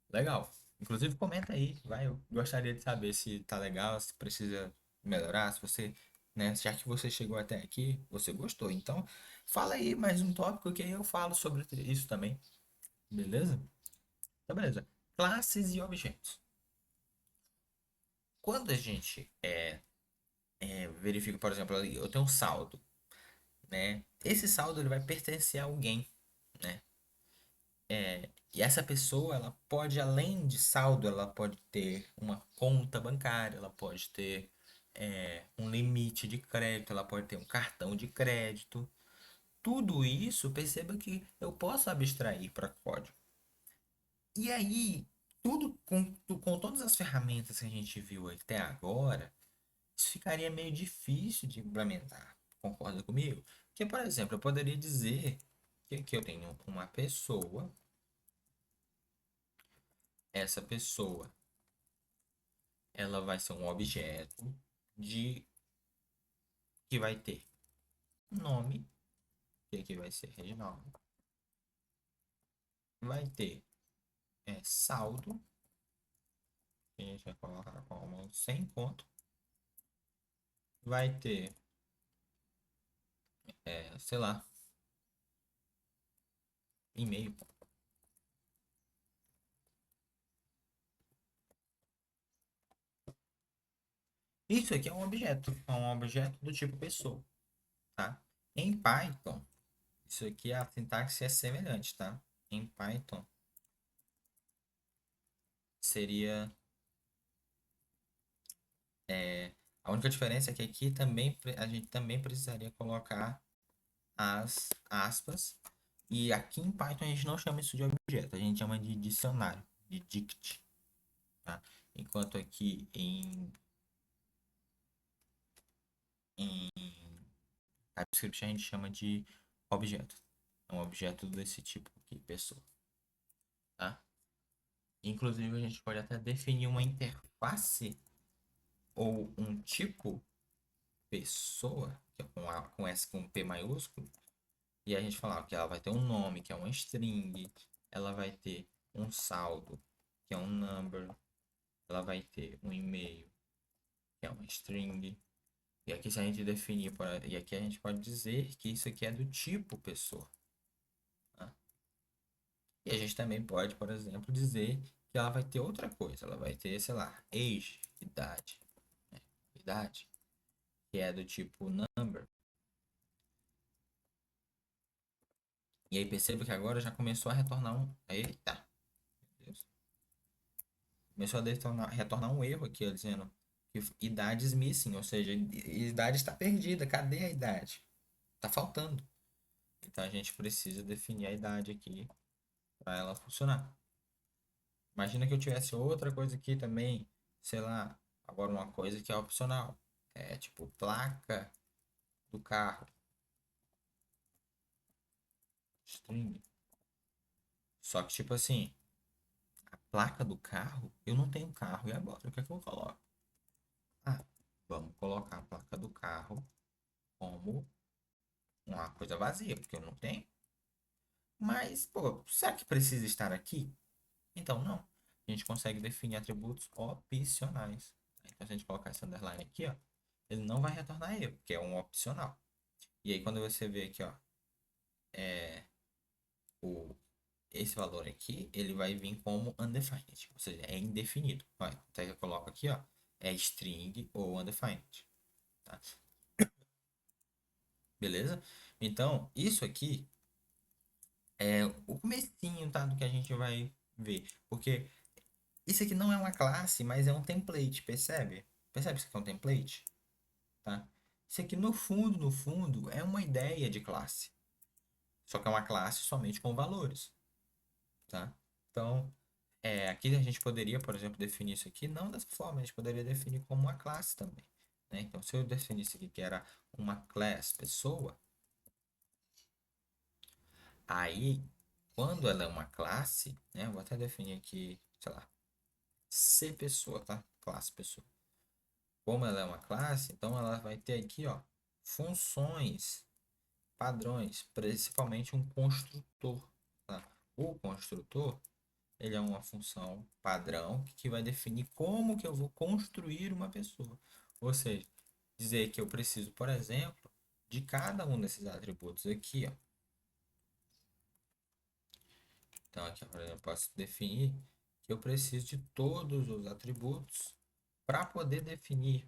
Legal. Inclusive, comenta aí, vai. Eu gostaria de saber se tá legal, se precisa melhorar, se você, né, já que você chegou até aqui, você gostou. Então, fala aí mais um tópico que aí eu falo sobre isso também. Beleza? Então, beleza. Classes e objetos. Quando a gente verifica, por exemplo, ali, eu tenho um saldo, né? Esse saldo ele vai pertencer a alguém, né? E essa pessoa, ela pode, além de saldo, ela pode ter uma conta bancária, ela pode ter um limite de crédito, ela pode ter um cartão de crédito. Tudo isso, perceba que eu posso abstrair para código. E aí, tudo com todas as ferramentas que a gente viu até agora, isso ficaria meio difícil de implementar. Concorda comigo? Porque, por exemplo, eu poderia dizer que aqui eu tenho uma pessoa, essa pessoa ela vai ser um objeto de que vai ter nome, que aqui vai ser Reginaldo, vai ter saldo, que a gente vai colocar como 100 conto, vai ter, sei lá, e-mail. Isso aqui é um objeto do tipo pessoa, tá? Em Python, isso aqui a sintaxe é semelhante, tá? Em Python seria a única diferença é que aqui também a gente também precisaria colocar as aspas. E aqui em Python a gente não chama isso de objeto, a gente chama de dicionário, de dict, tá? Enquanto aqui em TypeScript a gente chama de objeto. É um objeto desse tipo aqui, pessoa, tá? Inclusive a gente pode até definir uma interface ou um tipo pessoa, que é com S com P maiúsculo, e a gente falar que ela vai ter um nome, que é uma string, ela vai ter um saldo, que é um number, ela vai ter um e-mail, que é uma string. E aqui se a gente definir, e aqui a gente pode dizer que isso aqui é do tipo pessoa. Tá? E a gente também pode, por exemplo, dizer que ela vai ter outra coisa. Ela vai ter, sei lá, age, idade, né? Idade, que é do tipo number. E aí perceba que agora já começou a retornar um. Eita! Meu Deus. Começou a retornar um erro aqui, ó, dizendo idades missing, ou seja, idade está perdida. Cadê a idade? Tá faltando. Então a gente precisa definir a idade aqui para ela funcionar. Imagina que eu tivesse outra coisa aqui também, sei lá, agora uma coisa que é opcional. É tipo placa do carro, string. Só que tipo assim, a placa do carro, eu não tenho carro, e agora? O que é que eu coloco? Ah, vamos colocar a placa do carro como uma coisa vazia, porque eu não tenho. Mas, pô, será que precisa estar aqui? Então, não. A gente consegue definir atributos opcionais. Então, se a gente colocar esse underline aqui, ó, ele não vai retornar erro, porque é um opcional. E aí, quando você vê aqui, ó, o, esse valor aqui, ele vai vir como undefined, ou seja, é indefinido. Olha, até que eu coloco aqui, ó, é string ou undefined, tá? Beleza? Então, isso aqui é o comecinho, tá, do que a gente vai ver. Porque isso aqui não é uma classe, mas é um template, percebe? Percebe isso aqui é um template? Tá? Isso aqui no fundo, é uma ideia de classe. Só que é uma classe somente com valores, tá? Então, aqui a gente poderia, por exemplo, definir isso aqui não dessa forma, a gente poderia definir como uma classe também, né? Então, se eu definisse aqui que era uma class pessoa, aí, quando ela é uma classe, né? Eu vou até definir aqui, sei lá, C pessoa, tá? Classe pessoa. Como ela é uma classe, então ela vai ter aqui, ó, funções, padrões, principalmente um construtor, tá? O construtor, ele é uma função padrão que vai definir como que eu vou construir uma pessoa. Ou seja, dizer que eu preciso, por exemplo, de cada um desses atributos aqui, ó. Então aqui, por exemplo, eu posso definir que eu preciso de todos os atributos para poder definir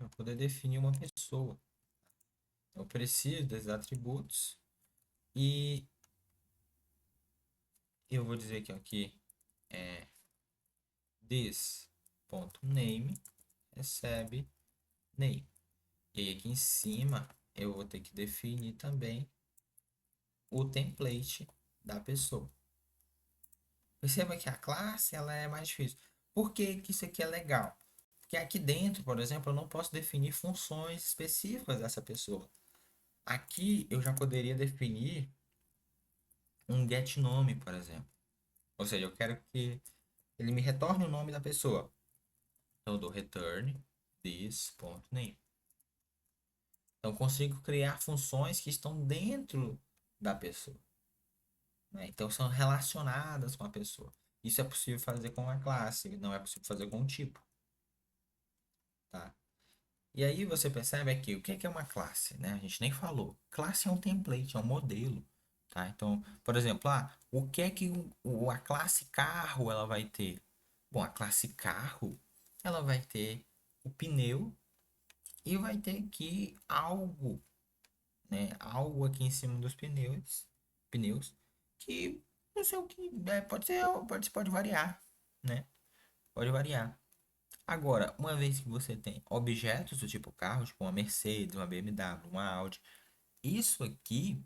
uma pessoa. Eu preciso desses atributos e eu vou dizer que aqui é this.name recebe name. E aí aqui em cima eu vou ter que definir também o template da pessoa. Perceba que a classe ela é mais difícil. Por que que isso aqui é legal? Porque aqui dentro, por exemplo, eu não posso definir funções específicas dessa pessoa. Aqui eu já poderia definir um getNome, por exemplo. Ou seja, eu quero que ele me retorne o nome da pessoa. Então eu dou return this.name. Então eu consigo criar funções que estão dentro da pessoa, né? Então são relacionadas com a pessoa. Isso é possível fazer com uma classe, não é possível fazer com um tipo, tá? E aí você percebe aqui o que é uma classe, né? A gente nem falou. Classe é um template, é um modelo, tá? Então, por exemplo, o que é que a classe carro ela vai ter? Bom, a classe carro ela vai ter o pneu e vai ter aqui algo, né? Algo aqui em cima dos pneus que não sei o que pode ser, pode variar, né? Pode variar. Agora, uma vez que você tem objetos do tipo carro, tipo uma Mercedes, uma BMW, uma Audi, isso aqui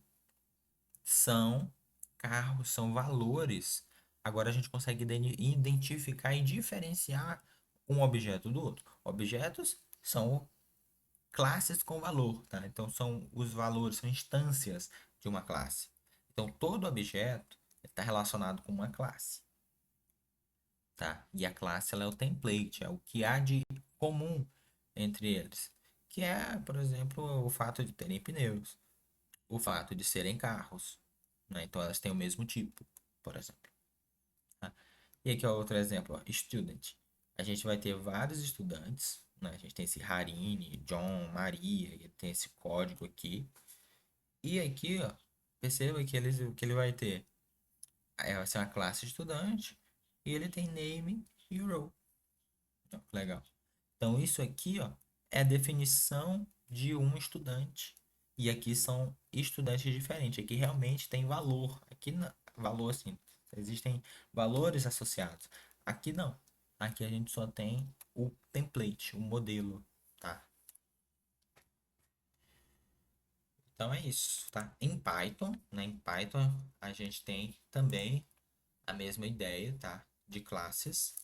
são carros, são valores. Agora a gente consegue identificar e diferenciar um objeto do outro. Objetos são classes com valor, tá? Então são os valores, são instâncias de uma classe. Então todo objeto está relacionado com uma classe, tá? E a classe ela é o template, é o que há de comum entre eles, que é, por exemplo, o fato de terem pneus, o fato de serem carros, né? Então elas têm o mesmo tipo, por exemplo. Tá? E aqui é outro exemplo, ó, student. A gente vai ter vários estudantes, né? A gente tem esse Harine, John, Maria, e tem esse código aqui. E aqui, ó, perceba que ele vai ter, vai ser uma classe estudante, e ele tem name e role. Ó, legal. Então, isso aqui, ó, é a definição de um estudante. E aqui são estudantes diferentes. Aqui realmente tem valor. Aqui, valor, assim, existem valores associados. Aqui não. Aqui a gente só tem o template, o modelo, Então é isso, tá? Em Python, né? Em Python a gente tem também a mesma ideia, tá? De classes.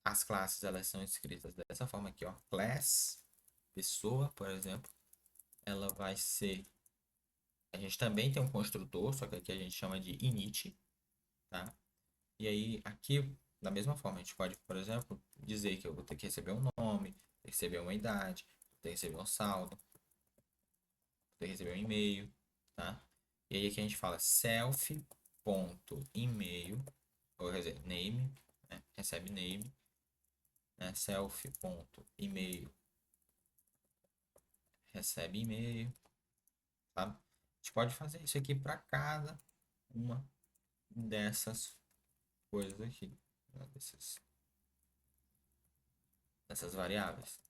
As classes elas são escritas dessa forma aqui, ó. Class, pessoa, por exemplo, ela vai ser. A gente também tem um construtor, só que aqui a gente chama de init, tá? E aí aqui, da mesma forma, a gente pode, por exemplo, dizer que eu vou ter que receber um nome, receber uma idade, ter que receber um saldo, ter que receber um e-mail, tá? E aí aqui a gente fala self.email, ou quer dizer, name, né? Recebe name, né? Self.email recebe e-mail, sabe? A gente pode fazer isso aqui para cada uma dessas coisas aqui, né? Dessas variáveis.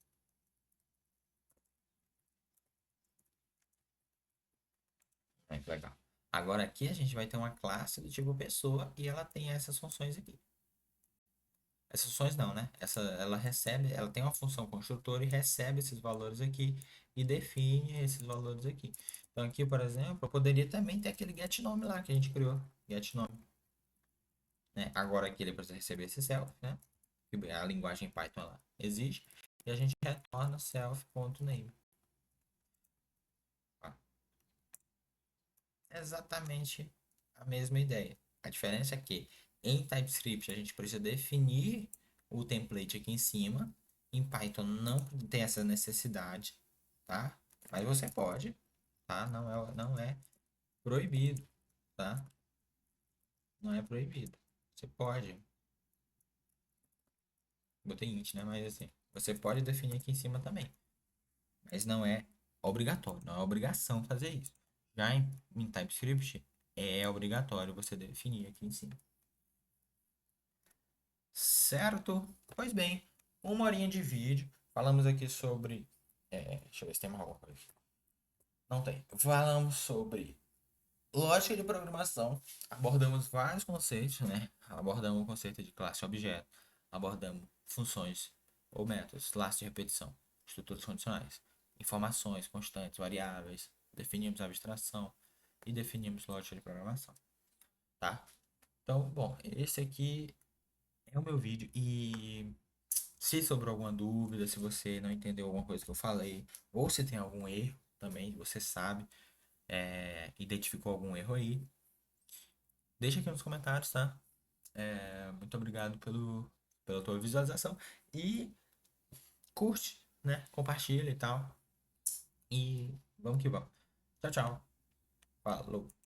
É, que legal. Agora aqui a gente vai ter uma classe do tipo pessoa e ela tem essas funções aqui. Essas funções não, né? Ela recebe, ela tem uma função construtora e recebe esses valores aqui e define esses valores aqui. Então aqui, por exemplo, eu poderia também ter aquele getNome lá que a gente criou, getNome, né? Agora aqui ele precisa receber esse self, né? Que a linguagem Python ela exige e a gente retorna self.name. Exatamente a mesma ideia. A diferença é que em TypeScript a gente precisa definir o template aqui em cima. Em Python não tem essa necessidade, tá? Mas você pode, tá? Não é proibido, tá? Não é proibido. Você pode. Botei int, né? Mas assim, você pode definir aqui em cima também. Mas não é obrigatório, não é obrigação fazer isso. Já em TypeScript é obrigatório você definir aqui em cima. Certo? Pois bem, uma horinha de vídeo. Falamos aqui sobre. Deixa eu ver se tem mais alguma coisa. Não tem. Falamos sobre lógica de programação. Abordamos vários conceitos, né? Abordamos o conceito de classe-objeto. Abordamos funções ou métodos, laços de repetição, estruturas condicionais, informações constantes, variáveis. Definimos abstração e definimos lógica de programação, tá? Então, bom, esse aqui é o meu vídeo e se sobrou alguma dúvida, se você não entendeu alguma coisa que eu falei, ou se tem algum erro também, você sabe, identificou algum erro aí, deixa aqui nos comentários, tá? Muito obrigado pela tua visualização e curte, né? Compartilha e tal. E vamos que vamos. Tchau, tchau. Falou.